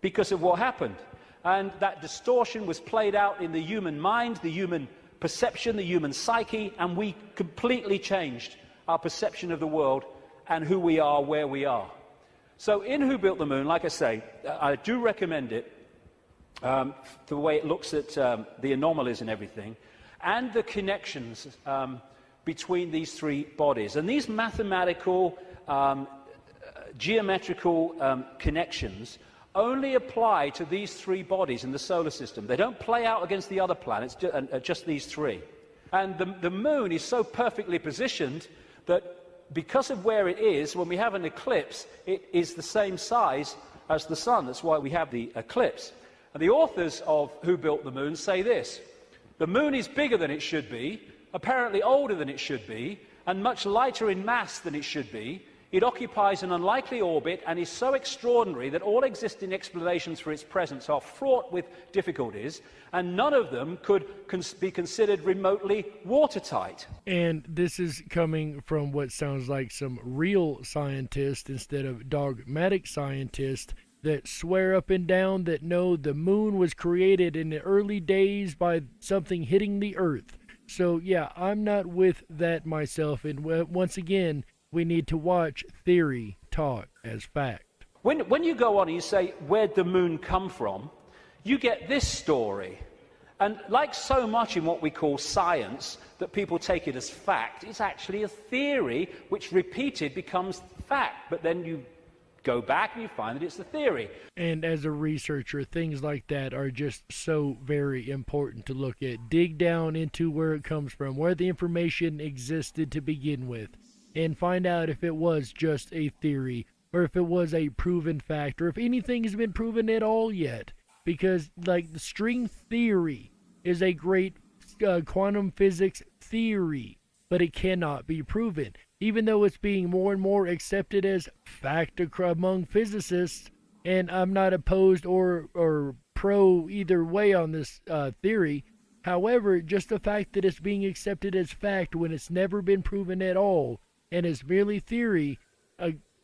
because of what happened. And that distortion was played out in the human mind, the human perception, the human psyche, and we completely changed our perception of the world and who we are, where we are. So in Who Built the Moon, like I say, I do recommend it, the way it looks at the anomalies and everything, and the connections between these three bodies. And these mathematical, geometrical connections only apply to these three bodies in the solar system. They don't play out against the other planets, just these three. And the moon is so perfectly positioned that because of where it is, when we have an eclipse, it is the same size as the sun. That's why we have the eclipse. And the authors of Who Built the Moon say this: the moon is bigger than it should be, apparently older than it should be, and much lighter in mass than it should be. It occupies an unlikely orbit and is so extraordinary that all existing explanations for its presence are fraught with difficulties, and none of them could be considered remotely watertight. And this is coming from what sounds like some real scientists instead of dogmatic scientists that swear up and down that no, the moon was created in the early days by something hitting the Earth. So yeah, I'm not with that myself, and once again, we need to watch theory taught as fact. When you go on and you say, where'd the moon come from, you get this story. And like so much in what we call science, that people take it as fact, it's actually a theory which repeated becomes fact. But then you go back and you find that it's the theory. And as a researcher, things like that are just so very important to look at. Dig down into where it comes from, where the information existed to begin with, and find out if it was just a theory, or if it was a proven fact, or if anything has been proven at all yet. Because, like, the string theory is a great quantum physics theory, but it cannot be proven. Even though it's being more and more accepted as fact among physicists, and I'm not opposed or pro either way on this theory. However, just the fact that it's being accepted as fact when it's never been proven at all, and it's merely theory,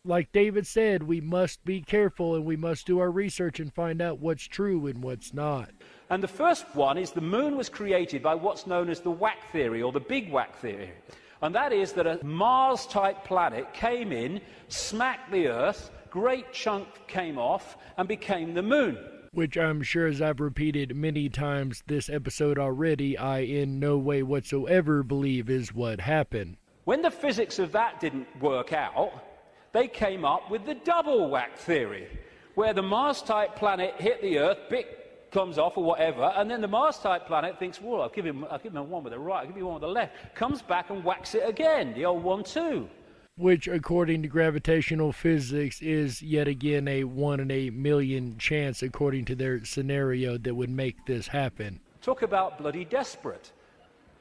like David said, we must be careful and we must do our research and find out what's true and what's not. And the first one is the moon was created by what's known as the whack theory, or the big whack theory. And that is that a Mars-type planet came in, smacked the Earth, great chunk came off, and became the moon. Which I'm sure, as I've repeated many times this episode already, I in no way whatsoever believe is what happened. When the physics of that didn't work out, they came up with the double whack theory, where the Mars-type planet hit the Earth, comes off or whatever, and then the Mars-type planet thinks, well, I'll give him one with the right, I'll give you one with the left, comes back and whacks it again, the old 1-2. Which, according to gravitational physics, is yet again a 1 in a million chance, according to their scenario, that would make this happen. Talk about bloody desperate.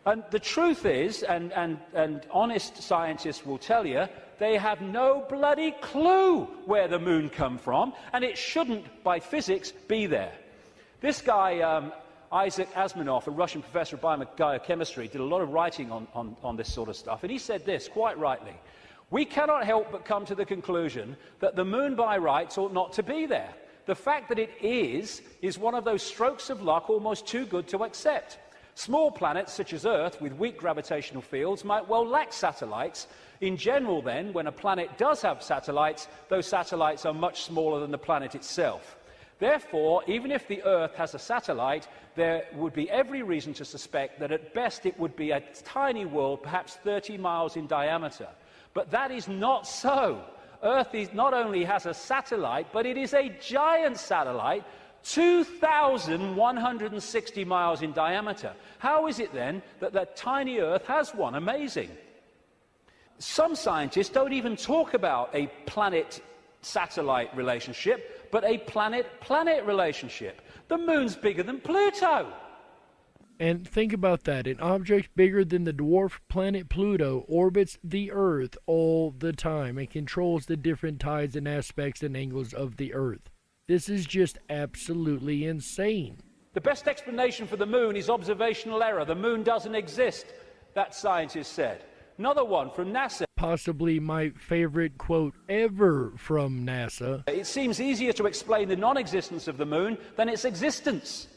And the truth is, and honest scientists will tell you, they have no bloody clue where the moon come from, and it shouldn't, by physics, be there. This guy, Isaac Asimov, a Russian professor of biochemistry, did a lot of writing on this sort of stuff, and he said this, quite rightly: we cannot help but come to the conclusion that the moon by rights ought not to be there. The fact that it is one of those strokes of luck almost too good to accept. Small planets such as Earth with weak gravitational fields might well lack satellites. In general, then, when a planet does have satellites, those satellites are much smaller than the planet itself. Therefore, even if the Earth has a satellite, there would be every reason to suspect that at best it would be a tiny world, perhaps 30 miles in diameter. But that is not so. Earth not only has a satellite, but it is a giant satellite, 2,160 miles in diameter. How is it then that that tiny Earth has one? Amazing. Some scientists don't even talk about a planet-satellite relationship, but a planet-planet relationship. The moon's bigger than Pluto. And think about that. An object bigger than the dwarf planet Pluto orbits the Earth all the time and controls the different tides and aspects and angles of the Earth. This is just absolutely insane. The best explanation for the moon is observational error. The moon doesn't exist, that scientist said. Another one from NASA. Possibly my favorite quote ever from NASA. It seems easier to explain the non-existence of the moon than its existence.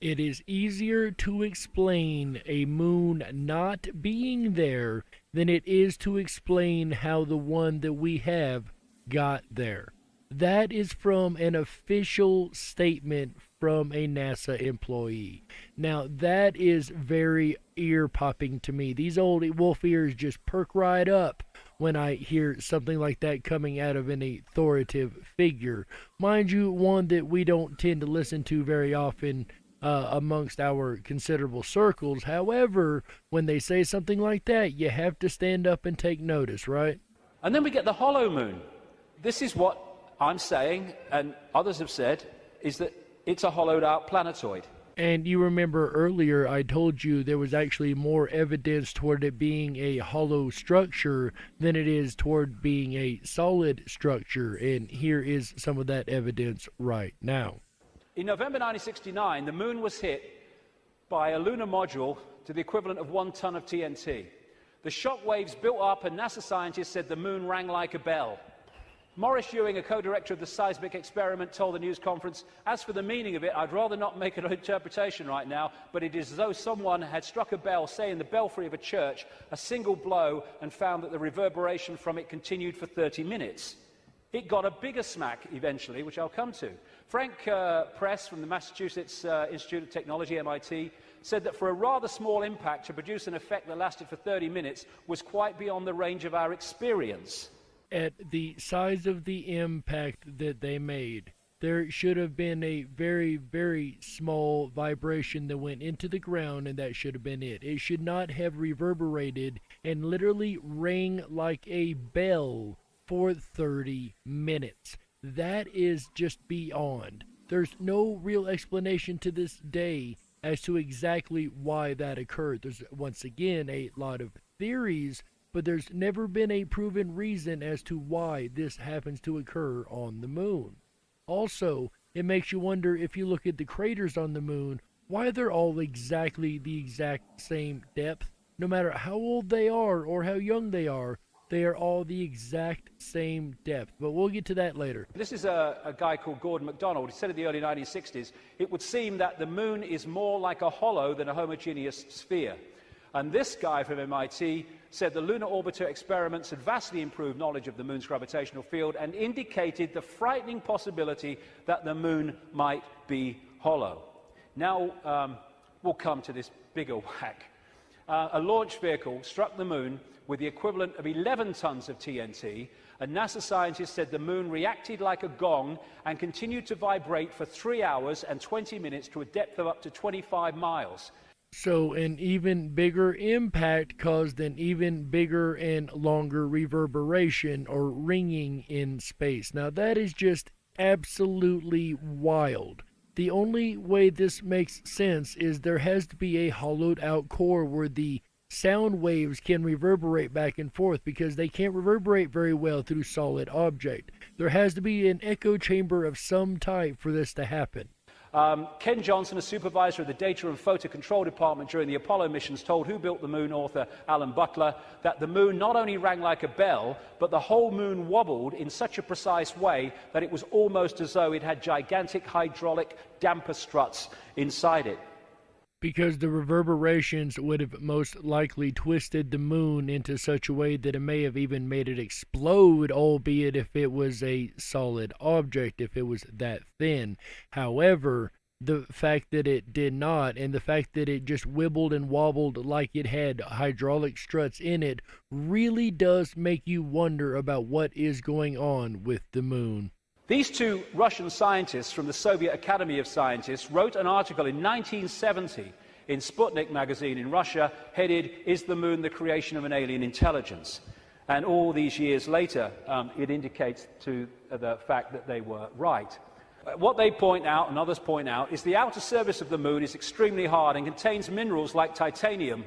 It is easier to explain a moon not being there than it is to explain how the one that we have got there. That is from an official statement from a NASA employee. Now, that is very ear-popping to me. These old wolf ears just perk right up when I hear something like that coming out of an authoritative figure. Mind you, one that we don't tend to listen to very often amongst our considerable circles. However, when they say something like that, you have to stand up and take notice, right? And then we get the hollow moon. This is what I'm saying, and others have said, is that it's a hollowed out planetoid. And you remember earlier I told you there was actually more evidence toward it being a hollow structure than it is toward being a solid structure, and here is some of that evidence right now. In November 1969, the moon was hit by a lunar module to the equivalent of 1 ton of TNT. The shock waves built up, and NASA scientists said the moon rang like a bell. Maurice Ewing, a co-director of the seismic experiment, told the news conference, "As for the meaning of it, I'd rather not make an interpretation right now, but it is as though someone had struck a bell, say in the belfry of a church, a single blow, and found that the reverberation from it continued for 30 minutes. It got a bigger smack eventually, which I'll come to. Frank Press from the Massachusetts Institute of Technology, MIT, said that for a rather small impact to produce an effect that lasted for 30 minutes was quite beyond the range of our experience." At the size of the impact that they made, there should have been a very, very small vibration that went into the ground, and that should have been it. It should not have reverberated and literally rang like a bell for 30 minutes. That is just beyond. There's no real explanation to this day as to exactly why that occurred. There's, once again, a lot of theories, but there's never been a proven reason as to why this happens to occur on the moon. Also, it makes you wonder, if you look at the craters on the moon, why they're all exactly the exact same depth. No matter how old they are or how young they are all the exact same depth. But we'll get to that later. This is a guy called Gordon MacDonald. He said in the early 1960s, it would seem that the moon is more like a hollow than a homogeneous sphere. And this guy from MIT said the lunar orbiter experiments had vastly improved knowledge of the moon's gravitational field and indicated the frightening possibility that the moon might be hollow. Now we'll come to this bigger whack. A launch vehicle struck the moon with the equivalent of 11 tons of TNT, and NASA scientists said the moon reacted like a gong and continued to vibrate for 3 hours and 20 minutes to a depth of up to 25 miles. So an even bigger impact caused an even bigger and longer reverberation or ringing in space. Now that is just absolutely wild. The only way this makes sense is there has to be a hollowed out core where the sound waves can reverberate back and forth, because they can't reverberate very well through solid object. There has to be an echo chamber of some type for this to happen. Ken Johnson, a supervisor of the Data and Photo Control Department during the Apollo missions, told Who Built the Moon author Alan Butler that the moon not only rang like a bell, but the whole moon wobbled in such a precise way that it was almost as though it had gigantic hydraulic damper struts inside it. Because the reverberations would have most likely twisted the moon into such a way that it may have even made it explode, albeit if it was a solid object, if it was that thin. However, the fact that it did not, and the fact that it just wibbled and wobbled like it had hydraulic struts in it, really does make you wonder about what is going on with the moon. These two Russian scientists from the Soviet Academy of Scientists wrote an article in 1970 in Sputnik magazine in Russia headed, "Is the Moon the Creation of an Alien Intelligence?" And all these years later, it indicates to the fact that they were right. What they point out, and others point out, is the outer surface of the Moon is extremely hard and contains minerals like titanium.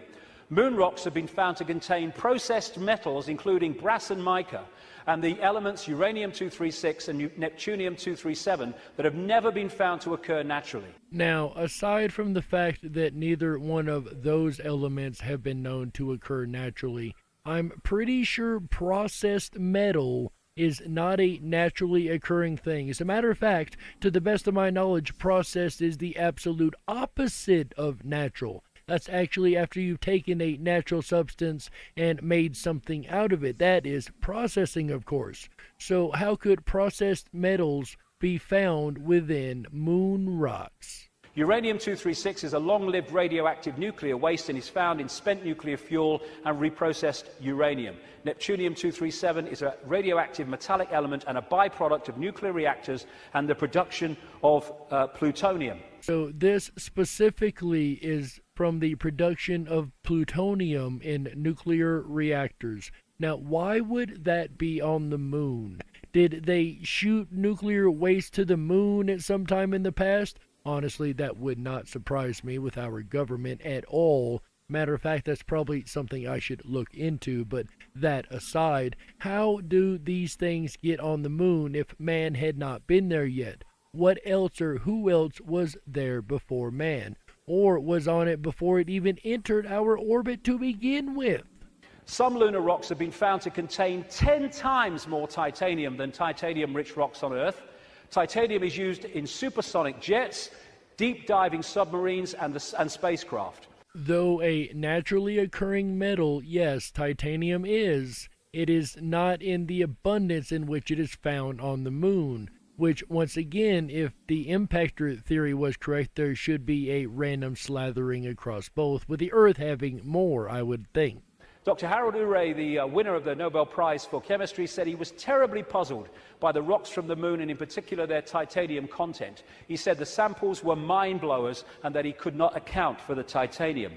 Moon rocks have been found to contain processed metals, including brass and mica, and the elements uranium-236 and neptunium-237 that have never been found to occur naturally. Now, aside from the fact that neither one of those elements have been known to occur naturally, I'm pretty sure processed metal is not a naturally occurring thing. As a matter of fact, to the best of my knowledge, processed is the absolute opposite of natural. That's actually after you've taken a natural substance and made something out of it. That is processing, of course. So how could processed metals be found within moon rocks? Uranium-236 is a long-lived radioactive nuclear waste and is found in spent nuclear fuel and reprocessed uranium. Neptunium-237 is a radioactive metallic element and a byproduct of nuclear reactors and the production of plutonium. So this specifically is from the production of plutonium in nuclear reactors. Now, why would that be on the moon? Did they shoot nuclear waste to the moon at some time in the past? Honestly, that would not surprise me with our government at all. Matter of fact, that's probably something I should look into. But that aside, how do these things get on the moon if man had not been there yet? What else or who else was there before man? Or was on it before it even entered our orbit to begin with? Some lunar rocks have been found to contain 10 times more titanium than titanium-rich rocks on Earth. Titanium is used in supersonic jets, deep-diving submarines, and spacecraft. Though a naturally occurring metal, yes, titanium is. It is not in the abundance in which it is found on the moon, which, once again, if the impactor theory was correct, there should be a random slathering across both, with the Earth having more, I would think. Dr. Harold Urey, the winner of the Nobel Prize for Chemistry, said he was terribly puzzled by the rocks from the moon and in particular their titanium content. He said the samples were mind-blowers and that he could not account for the titanium.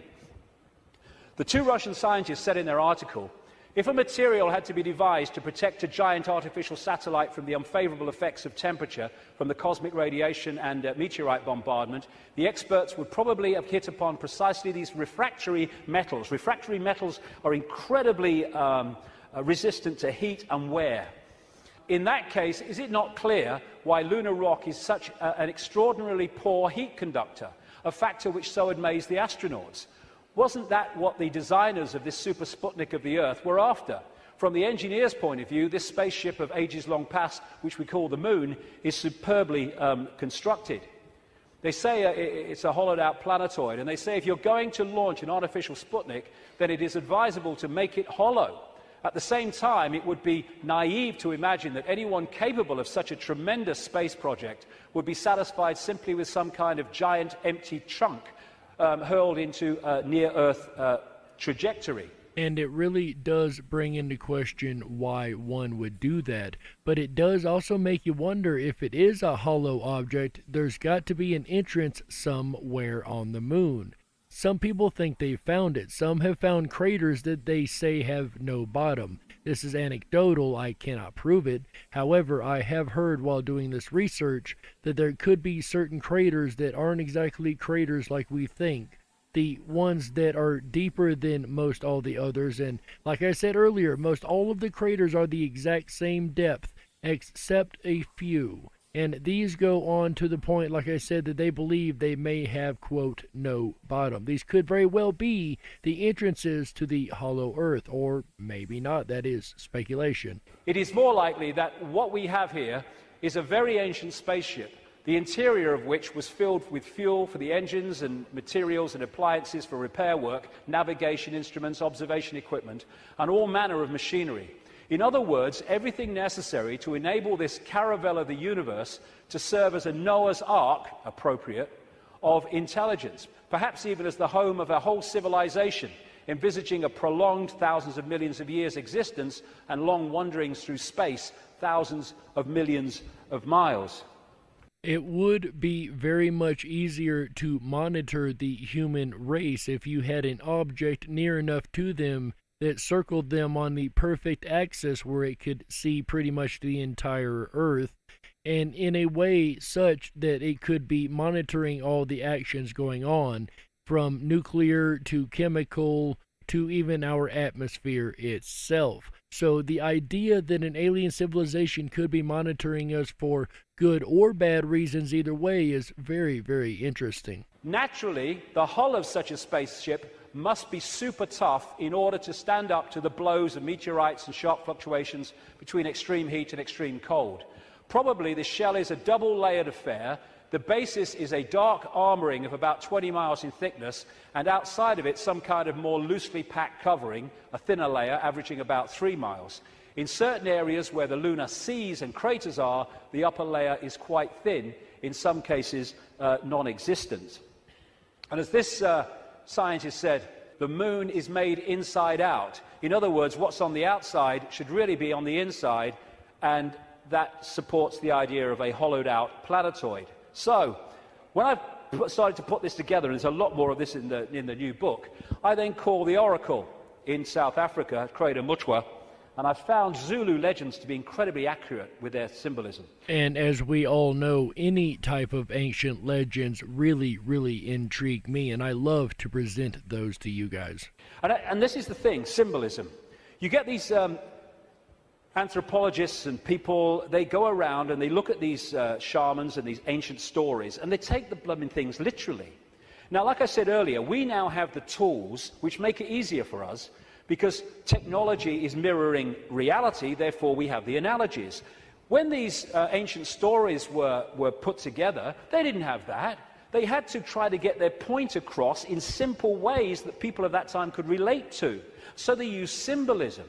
The two Russian scientists said in their article, if a material had to be devised to protect a giant artificial satellite from the unfavorable effects of temperature from the cosmic radiation and meteorite bombardment, the experts would probably have hit upon precisely these refractory metals. Refractory metals are incredibly resistant to heat and wear. In that case, is it not clear why lunar rock is such an extraordinarily poor heat conductor, a factor which so amazed the astronauts? Wasn't that what the designers of this super Sputnik of the Earth were after? From the engineer's point of view, this spaceship of ages long past, which we call the Moon, is superbly constructed. They say it's a hollowed-out planetoid, and they say if you're going to launch an artificial Sputnik, then it is advisable to make it hollow. At the same time, it would be naive to imagine that anyone capable of such a tremendous space project would be satisfied simply with some kind of giant empty chunk hurled into a near-Earth trajectory. And it really does bring into question why one would do that. But it does also make you wonder if it is a hollow object, there's got to be an entrance somewhere on the moon. Some people think they've found it. Some have found craters that they say have no bottom. This is anecdotal, I cannot prove it. However, I have heard while doing this research that there could be certain craters that aren't exactly craters like we think. The ones that are deeper than most all the others, and like I said earlier, most all of the craters are the exact same depth, except a few. And these go on to the point, like I said, that they believe they may have, quote, no bottom. These could very well be the entrances to the hollow earth, or maybe not. That is speculation. It is more likely that what we have here is a very ancient spaceship, the interior of which was filled with fuel for the engines and materials and appliances for repair work, navigation instruments, observation equipment, and all manner of machinery. In other words, everything necessary to enable this caravel of the universe to serve as a Noah's Ark, appropriate, of intelligence, perhaps even as the home of a whole civilization, envisaging a prolonged thousands of millions of years existence and long wanderings through space, thousands of millions of miles. It would be very much easier to monitor the human race if you had an object near enough to them that circled them on the perfect axis where it could see pretty much the entire Earth, and in a way such that it could be monitoring all the actions going on, from nuclear to chemical to even our atmosphere itself. So the idea that an alien civilization could be monitoring us for good or bad reasons either way is very, very interesting. Naturally, the hull of such a spaceship must be super tough in order to stand up to the blows of meteorites and sharp fluctuations between extreme heat and extreme cold. Probably the shell is a double-layered affair. The basis is a dark armoring of about 20 miles in thickness, and outside of it some kind of more loosely packed covering, a thinner layer averaging about 3 miles. In certain areas where the lunar seas and craters are, the upper layer is quite thin, in some cases non-existent. And as this scientist said, the moon is made inside out. In other words, what's on the outside should really be on the inside, and that supports the idea of a hollowed-out planetoid. So, when I started to put this together, and there's a lot more of this in the new book, I then called the oracle in South Africa, Crater Mutwa, And I've found Zulu legends to be incredibly accurate with their symbolism. And as we all know, any type of ancient legends really, really intrigue me, and I love to present those to you guys. And this is the thing, symbolism. You get these anthropologists and people, they go around and they look at these shamans and these ancient stories, and they take the blooming things literally. Now, like I said earlier, we now have the tools which make it easier for us, because technology is mirroring reality, therefore we have the analogies. When these ancient stories were put together, they didn't have that. They had to try to get their point across in simple ways that people of that time could relate to. So they used symbolism.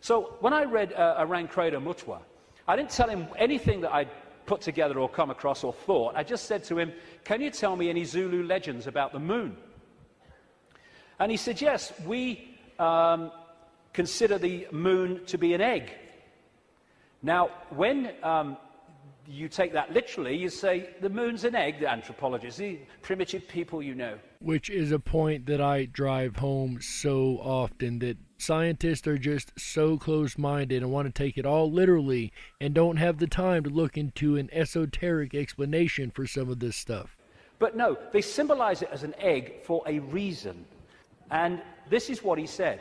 So when I read Arancreda Mutwa, I didn't tell him anything that I'd put together or come across or thought. I just said to him, can you tell me any Zulu legends about the moon? And he said, yes, we consider the moon to be an egg. Now, when you take that literally, you say, the moon's an egg, the anthropologists, the primitive people you know. Which is a point that I drive home so often, that scientists are just so close-minded and want to take it all literally and don't have the time to look into an esoteric explanation for some of this stuff. But no, they symbolize it as an egg for a reason. And this is what he said.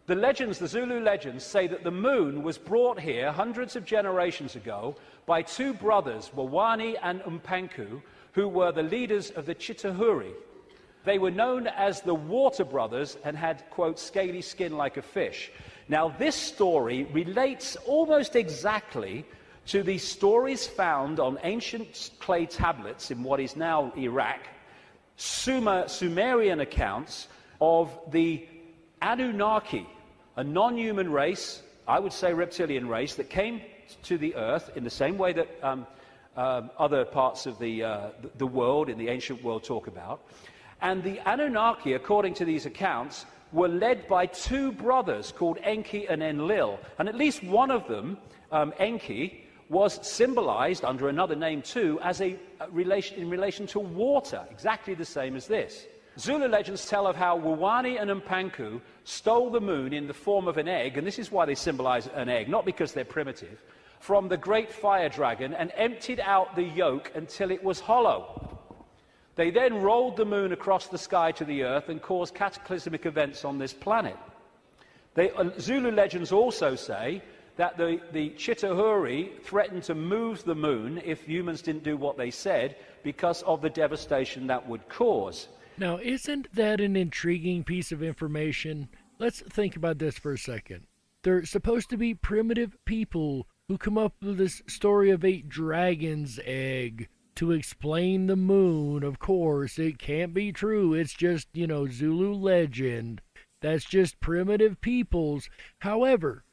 The legends, the Zulu legends, say that the moon was brought here hundreds of generations ago by two brothers, Wawani and Umpanku, who were the leaders of the Chitahuri. They were known as the Water Brothers and had, quote, scaly skin like a fish. Now, this story relates almost exactly to the stories found on ancient clay tablets in what is now Iraq, Sumerian accounts of the Anunnaki, a non-human race, I would say reptilian race, that came to the earth in the same way that other parts of the world, in the ancient world, talk about. And the Anunnaki, according to these accounts, were led by two brothers called Enki and Enlil. And at least one of them, Enki, was symbolized under another name too as in relation to water, exactly the same as this. Zulu legends tell of how Wawani and Umpanku stole the moon in the form of an egg, and this is why they symbolize an egg, not because they're primitive, from the great fire dragon and emptied out the yolk until it was hollow. They then rolled the moon across the sky to the earth and caused cataclysmic events on this planet. Zulu legends also say that the Chitahuri threatened to move the moon if humans didn't do what they said because of the devastation that would cause. Now, isn't that an intriguing piece of information? Let's think about this for a second. They're supposed to be primitive people who come up with this story of a dragon's egg to explain the moon. Of course, it can't be true. It's just, Zulu legend. That's just primitive peoples. However,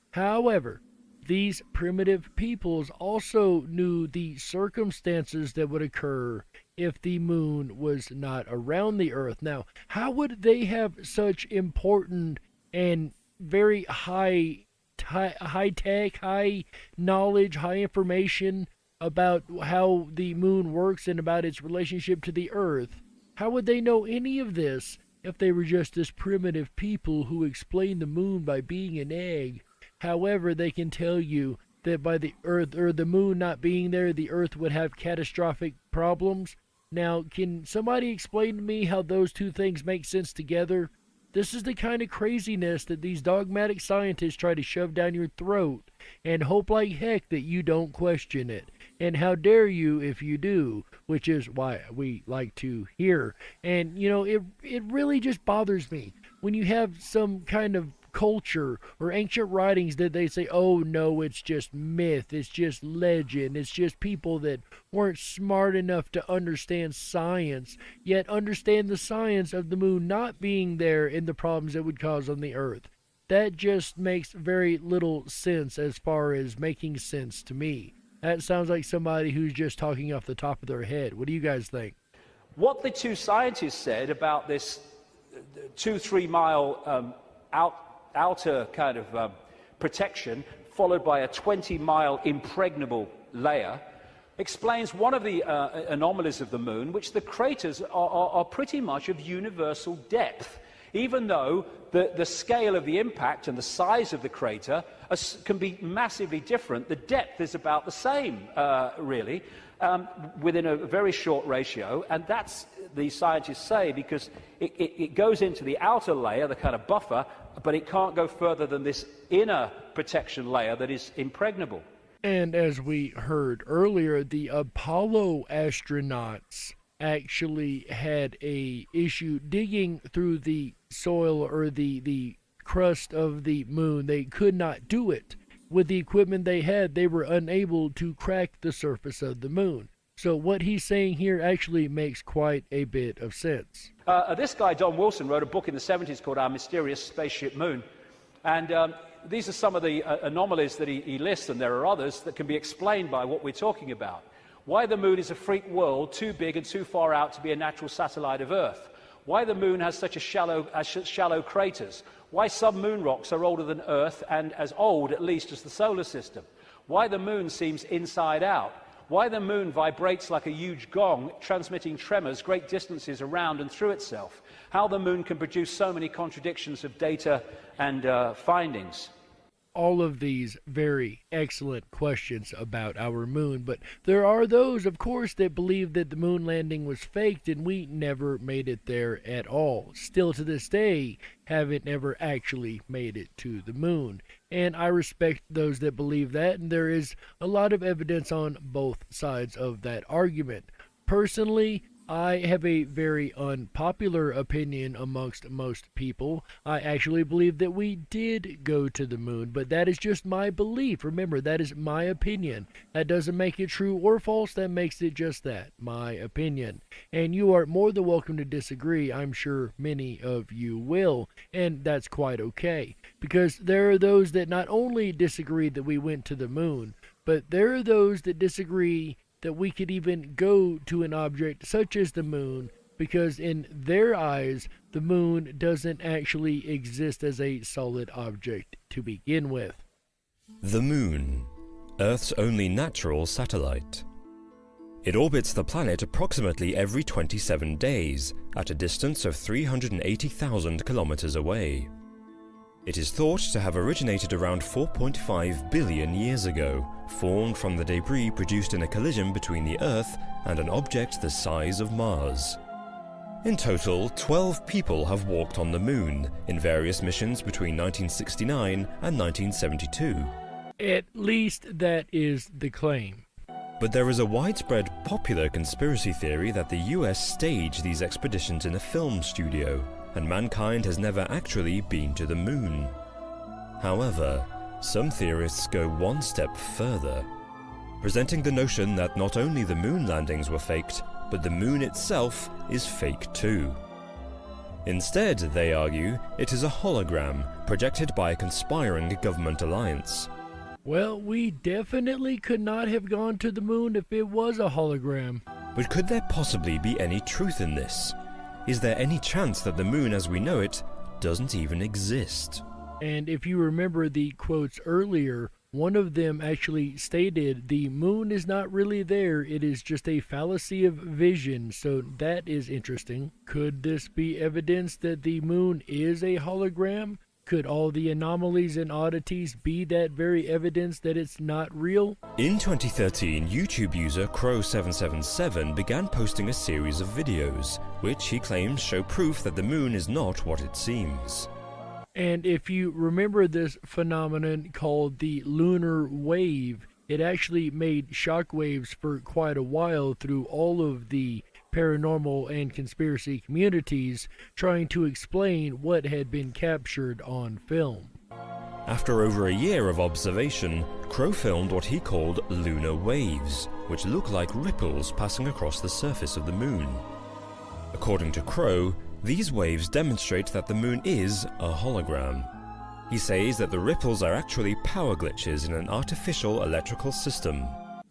these primitive peoples also knew the circumstances that would occur if the moon was not around the earth. Now, how would they have such important and very high tech, high knowledge, high information about how the moon works and about its relationship to the earth? How would they know any of this if they were just this primitive people who explain the moon by being an egg? However, they can tell you that by the earth or the moon not being there, the earth would have catastrophic problems. Now, can somebody explain to me how those two things make sense together? This is the kind of craziness that these dogmatic scientists try to shove down your throat and hope like heck that you don't question it. And how dare you if you do, which is why we like to hear. And, it really just bothers me when you have some kind of culture or ancient writings that they say, oh no, it's just myth, it's just legend, it's just people that weren't smart enough to understand science, yet understand the science of the moon not being there and the problems it would cause on the earth. That just makes very little sense as far as making sense to me. That sounds like somebody who's just talking off the top of their head. What do you guys think? What the two scientists said about this 2-3 mile outer kind of protection, followed by a 20-mile impregnable layer, explains one of the anomalies of the moon, which the craters are pretty much of universal depth. Even though the scale of the impact and the size of the crater can be massively different, the depth is about the same, really, within a very short ratio. And that's, the scientists say, because it goes into the outer layer, the kind of buffer, but it can't go further than this inner protection layer that is impregnable. And as we heard earlier, the Apollo astronauts actually had a issue digging through the soil or the crust of the moon. They could not do it. With the equipment they had, they were unable to crack the surface of the moon. So what he's saying here actually makes quite a bit of sense. This guy, Don Wilson, wrote a book in the 70s called Our Mysterious Spaceship Moon. And these are some of the anomalies that he lists, and there are others that can be explained by what we're talking about. Why the moon is a freak world, too big and too far out to be a natural satellite of Earth. Why the moon has such shallow craters. Why some moon rocks are older than Earth and as old, at least, as the solar system. Why the moon seems inside out. Why the moon vibrates like a huge gong, transmitting tremors great distances around and through itself. How the moon can produce so many contradictions of data and findings. All of these very excellent questions about our moon, but there are those, of course, that believe that the moon landing was faked and we never made it there at all. Still to this day, haven't ever actually made it to the moon. And I respect those that believe that, and there is a lot of evidence on both sides of that argument. Personally, I have a very unpopular opinion amongst most people. I actually believe that we did go to the moon, but that is just my belief. Remember, that is my opinion. That doesn't make it true or false. That makes it just that, my opinion. And you are more than welcome to disagree. I'm sure many of you will, and that's quite okay. Because there are those that not only disagree that we went to the moon, but there are those that disagree that we could even go to an object such as the moon, because in their eyes, the moon doesn't actually exist as a solid object to begin with. The moon, Earth's only natural satellite. It orbits the planet approximately every 27 days, at a distance of 380,000 kilometers away. It is thought to have originated around 4.5 billion years ago, formed from the debris produced in a collision between the Earth and an object the size of Mars. In total, 12 people have walked on the moon in various missions between 1969 and 1972. At least that is the claim. But there is a widespread popular conspiracy theory that the US staged these expeditions in a film studio, and mankind has never actually been to the moon. However, some theorists go one step further, presenting the notion that not only the moon landings were faked, but the moon itself is fake too. Instead, they argue, it is a hologram projected by a conspiring government alliance. Well, we definitely could not have gone to the moon if it was a hologram. But could there possibly be any truth in this? Is there any chance that the moon as we know it doesn't even exist? And if you remember the quotes earlier, one of them actually stated the moon is not really there, it is just a fallacy of vision, so that is interesting. Could this be evidence that the moon is a hologram? Could all the anomalies and oddities be that very evidence that it's not real? In 2013, YouTube user Crow777 began posting a series of videos, which he claims show proof that the moon is not what it seems. And if you remember this phenomenon called the lunar wave, it actually made shockwaves for quite a while through all of the paranormal and conspiracy communities trying to explain what had been captured on film. After over a year of observation, Crow filmed what he called lunar waves, which look like ripples passing across the surface of the moon. According to Crow, these waves demonstrate that the moon is a hologram. He says that the ripples are actually power glitches in an artificial electrical system.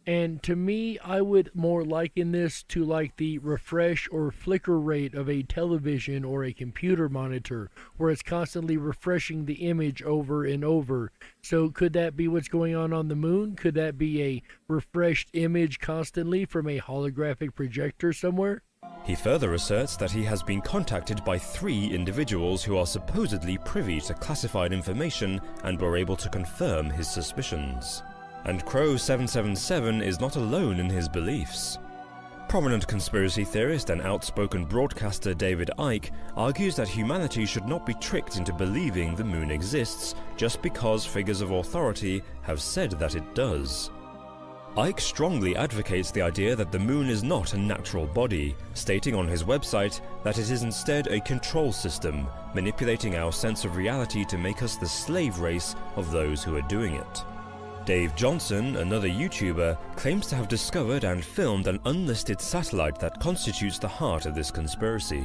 And to me, I would more liken this to like the refresh or flicker rate of a television or a computer monitor, where it's constantly refreshing the image over and over. So could that be what's going on the moon? Could that be a refreshed image constantly from a holographic projector somewhere? He further asserts that he has been contacted by 3 individuals who are supposedly privy to classified information and were able to confirm his suspicions. And Crow 777 is not alone in his beliefs. Prominent conspiracy theorist and outspoken broadcaster David Icke argues that humanity should not be tricked into believing the moon exists just because figures of authority have said that it does. Icke strongly advocates the idea that the moon is not a natural body, stating on his website that it is instead a control system, manipulating our sense of reality to make us the slave race of those who are doing it. Dave Johnson, another YouTuber, claims to have discovered and filmed an unlisted satellite that constitutes the heart of this conspiracy.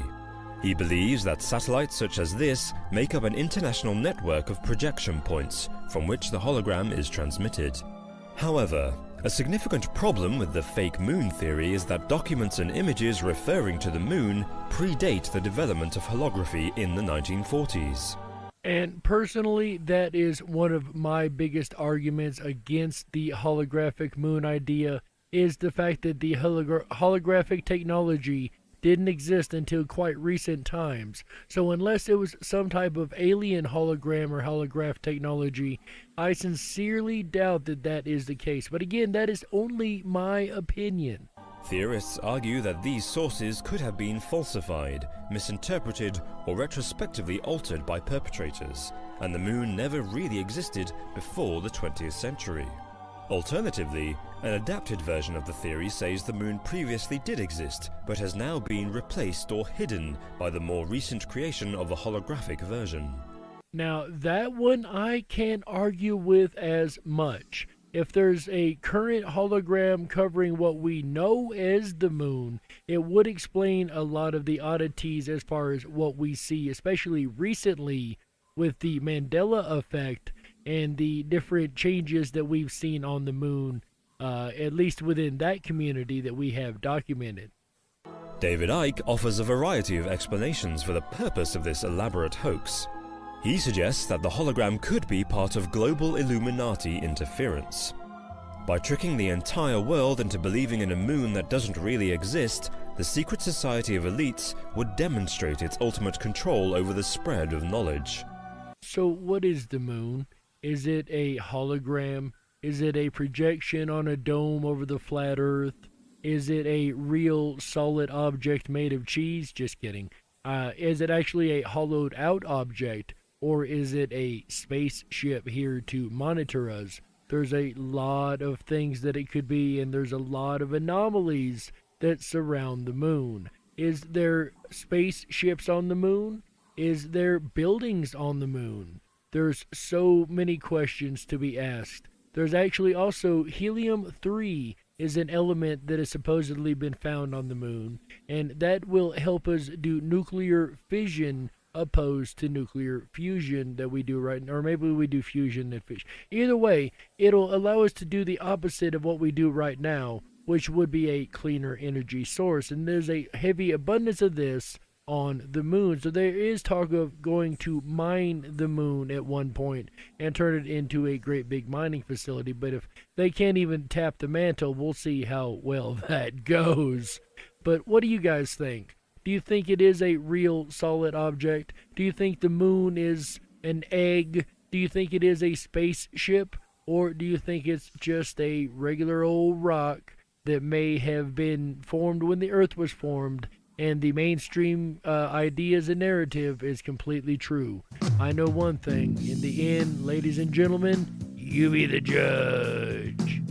He believes that satellites such as this make up an international network of projection points from which the hologram is transmitted. However, a significant problem with the fake moon theory is that documents and images referring to the moon predate the development of holography in the 1940s. And personally, that is one of my biggest arguments against the holographic moon idea, is the fact that the holographic technology didn't exist until quite recent times. So unless it was some type of alien hologram or holograph technology, I sincerely doubt that that is the case. But again, that is only my opinion. Theorists argue that these sources could have been falsified, misinterpreted, or retrospectively altered by perpetrators, and the moon never really existed before the 20th century. Alternatively, an adapted version of the theory says the moon previously did exist, but has now been replaced or hidden by the more recent creation of the holographic version. Now, that one I can't argue with as much. If there's a current hologram covering what we know as the moon, it would explain a lot of the oddities as far as what we see, especially recently with the Mandela effect and the different changes that we've seen on the moon, at least within that community that we have documented. David Icke offers a variety of explanations for the purpose of this elaborate hoax. He suggests that the hologram could be part of global Illuminati interference. By tricking the entire world into believing in a moon that doesn't really exist, the secret society of elites would demonstrate its ultimate control over the spread of knowledge. So what is the moon? Is it a hologram? Is it a projection on a dome over the flat Earth? Is it a real solid object made of cheese? Just kidding. Is it actually a hollowed out object? Or is it a spaceship here to monitor us? There's a lot of things that it could be, and there's a lot of anomalies that surround the moon. Is there spaceships on the moon? Is there buildings on the moon? There's so many questions to be asked. There's actually also helium-3 is an element that has supposedly been found on the moon, and that will help us do nuclear fission opposed to nuclear fusion that we do right now, or maybe we do fusion and fission. Either way, it'll allow us to do the opposite of what we do right now, which would be a cleaner energy source, and there's a heavy abundance of this on the moon. So there is talk of going to mine the moon at one point and turn it into a great big mining facility, but if they can't even tap the mantle, we'll see how well that goes. But what do you guys think? Do you think it is a real solid object? Do you think the moon is an egg? Do you think it is a spaceship? Or do you think it's just a regular old rock that may have been formed when the Earth was formed, and the mainstream ideas and narrative is completely true? I know one thing. In the end, ladies and gentlemen, you be the judge.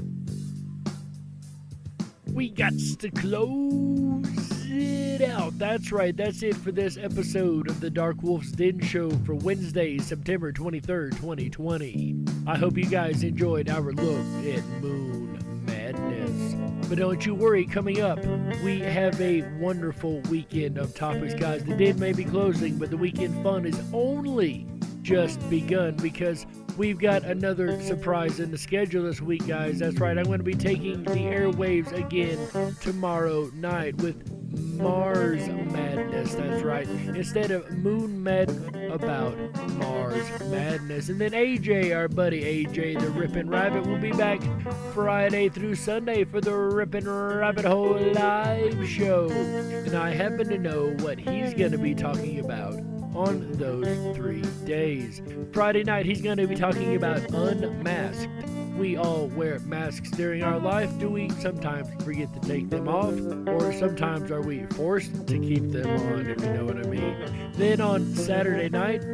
We got to close it out. That's right. That's it for this episode of the Darkwolf's Den Show for Wednesday, September 23rd, 2020. I hope you guys enjoyed our look at Moon Madness. But don't you worry, coming up, we have a wonderful weekend of topics, guys. The den may be closing, but the weekend fun is only just begun, because we've got another surprise in the schedule this week, guys. That's right, I'm going to be taking the airwaves again tomorrow night with Mars Madness. That's right. Instead of Moon Med, about Mars Madness. And then AJ, our buddy AJ, the Rippin' Rabbit, will be back Friday through Sunday for the Rippin' Rabbit Hole live show. And I happen to know what he's going to be talking about on those 3 days. Friday night, he's going to be talking about unmasked. We all wear masks during our life. Do we sometimes forget to take them off? Or sometimes are we forced to keep them on, if you know what I mean? Then on Saturday night,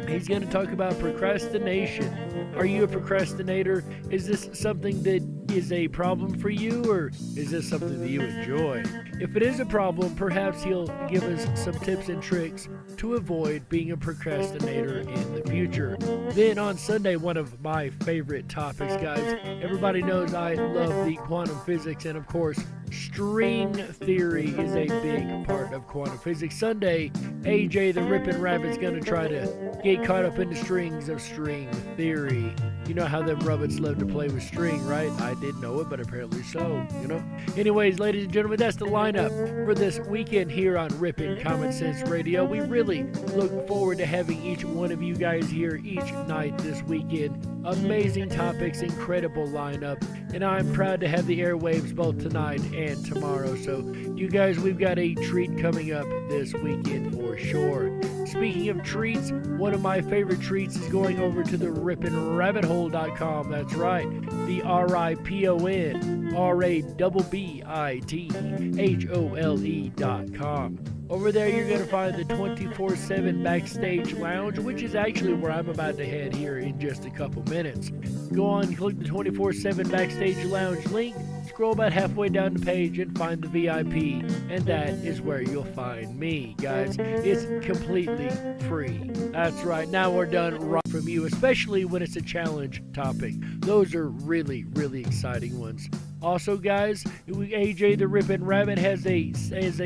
he's going to talk about procrastination. Are you a procrastinator? Is this something that is a problem for you, or is this something that you enjoy? If it is a problem, perhaps he'll give us some tips and tricks to avoid being a procrastinator in the future. Then on Sunday, one of my favorite topics, guys. Everybody knows I love the quantum physics, and of course, string theory is a big part of quantum physics. Sunday, AJ the Rippin' Rabbit's going to try to get caught up in the strings of string theory. You know how them rabbits love to play with string, right? I didn't know it, but apparently so, you know? Anyways, ladies and gentlemen, that's the lineup for this weekend here on Rippin' Common Sense Radio. We really look forward to having each one of you guys here each night this weekend. Amazing topics, incredible lineup, and I'm proud to have the airwaves both tonight and tomorrow. So, you guys, we've got a treat coming up this weekend for sure. Speaking of treats, one of my favorite treats is going over to the RippinRabbitHole.com. That's right, the RippinRabbitHole.com. Over there, you're going to find the 24/7 Backstage Lounge, which is actually where I'm about to head here in just a couple minutes. Go on, click the 24/7 Backstage Lounge link, scroll about halfway down the page, and find the VIP, and that is where you'll find me, guys. It's completely free. That's right. Now we're done right from you, especially when it's a challenge topic. Those are really, really exciting ones. Also, guys, AJ the Rippin' Rabbit has a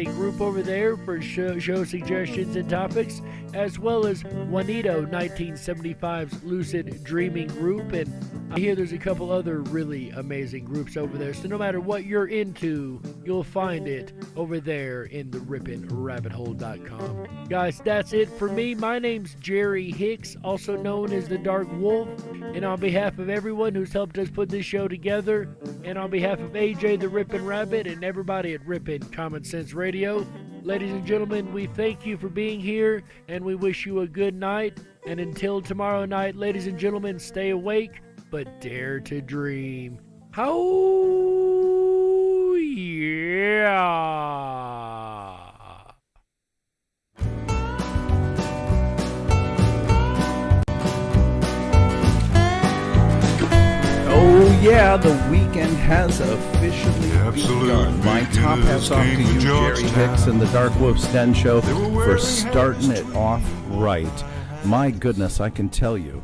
group over there for show suggestions and topics, as well as Juanito 1975's Lucid Dreaming Group, and I hear there's a couple other really amazing groups over there. So no matter what you're into, you'll find it over there in the RippinRabbitHole.com. Guys, that's it for me. My name's Jerry Hicks, also known as the Dark Wolf, and on behalf of everyone who's helped us put this show together, and on behalf of AJ the Rippin' Rabbit and everybody at Rippin' Common Sense Radio, ladies and gentlemen, we thank you for being here, and we wish you a good night. And until tomorrow night, ladies and gentlemen, stay awake, but dare to dream. Oh, yeah. Oh yeah, the weekend has officially begun. My top hats off to you, Jerry Hicks and the Darkwolf's Den Show, for starting it off right. My goodness, I can tell you,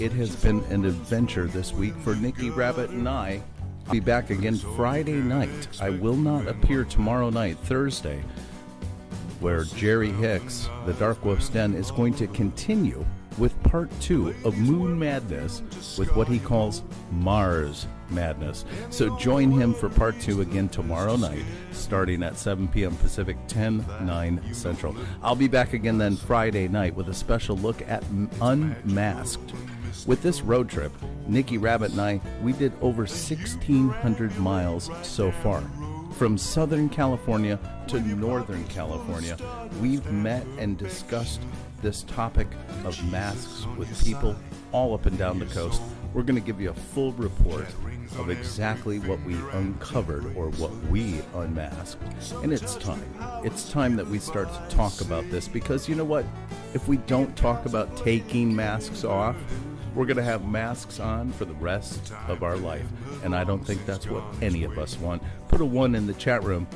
it has been an adventure this week for Nikki Rabbit and I. I'll be back again Friday night. I will not appear tomorrow night, Thursday, where Jerry Hicks, the Darkwolf's Den, is going to continue with part 2 of Moon Madness with what he calls Mars Madness. So join him for part 2 again tomorrow night, starting at 7 p.m. Pacific, 9 Central. I'll be back again then Friday night with a special look at Unmasked. With this road trip, Nikki Rabbit and I, we did over 1,600 miles so far. From Southern California to Northern California, we've met and discussed this topic of masks with people all up and down the coast. We're going to give you a full report of exactly what we uncovered or what we unmasked. And it's time. It's time that we start to talk about this, because you know what? If we don't talk about taking masks off, we're going to have masks on for the rest of our life. And I don't think that's what any of us want. Put a 1 in the chat room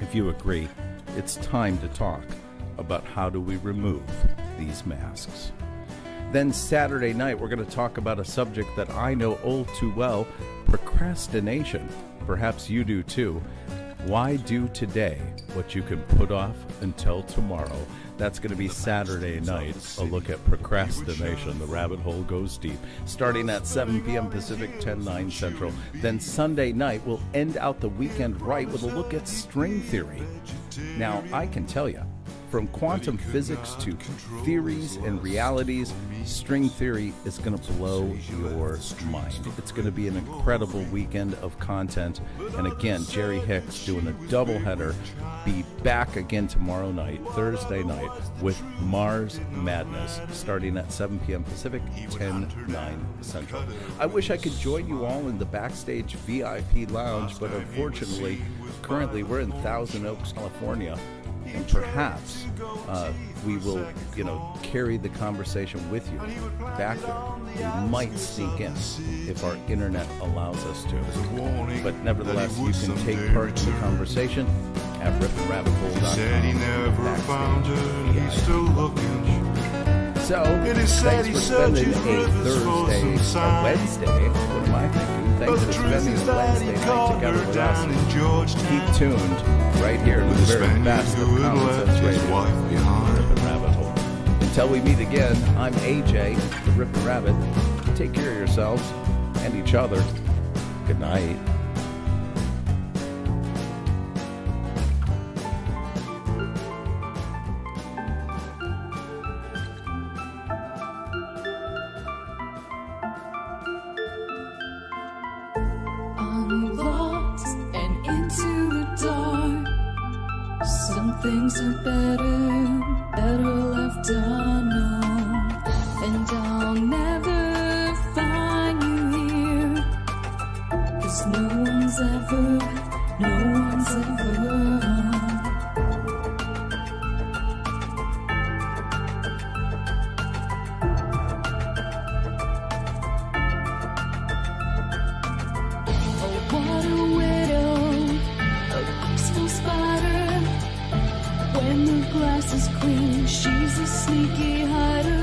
if you agree. It's time to talk about how do we remove these masks. Then Saturday night, we're going to talk about a subject that I know all too well, procrastination. Perhaps you do too. Why do today what you can put off until tomorrow? That's going to be Saturday night, a look at procrastination. The rabbit hole goes deep, starting at 7 p.m. Pacific, 10/9 Central. Then Sunday night, we'll end out the weekend right with a look at string theory. Now, I can tell you, from quantum physics to theories and realities, string theory is going to blow your mind. It's going to be an incredible weekend of content. And again, Jerry Hicks doing a doubleheader. Be back again tomorrow night, Thursday night, with Mars Madness, starting at 7 p.m. Pacific, 10/9 Central. I wish I could join you all in the backstage VIP lounge, but unfortunately, currently we're in Thousand Oaks, California. And perhaps we will, carry the conversation with you back there. We might sneak in if our internet allows us to. But nevertheless, you can take part in the conversation at riptheRabbitHole.com. So, thanks for spending a Thursday, a Wednesday. What am I thinking? Thanks for spending a Wednesday night together with us. Keep tuned right here to the very best of Common Sense Radio, Rip and Rabbit Hole. Until we meet again, I'm AJ, the Rip and Rabbit. Take care of yourselves and each other. Good night. I'm lost and into the dark. Some things are better left unknown. And I'll never find you here. 'Cause no one's ever What a widow, a peaceful spider. When the glass is clean, she's a sneaky hider.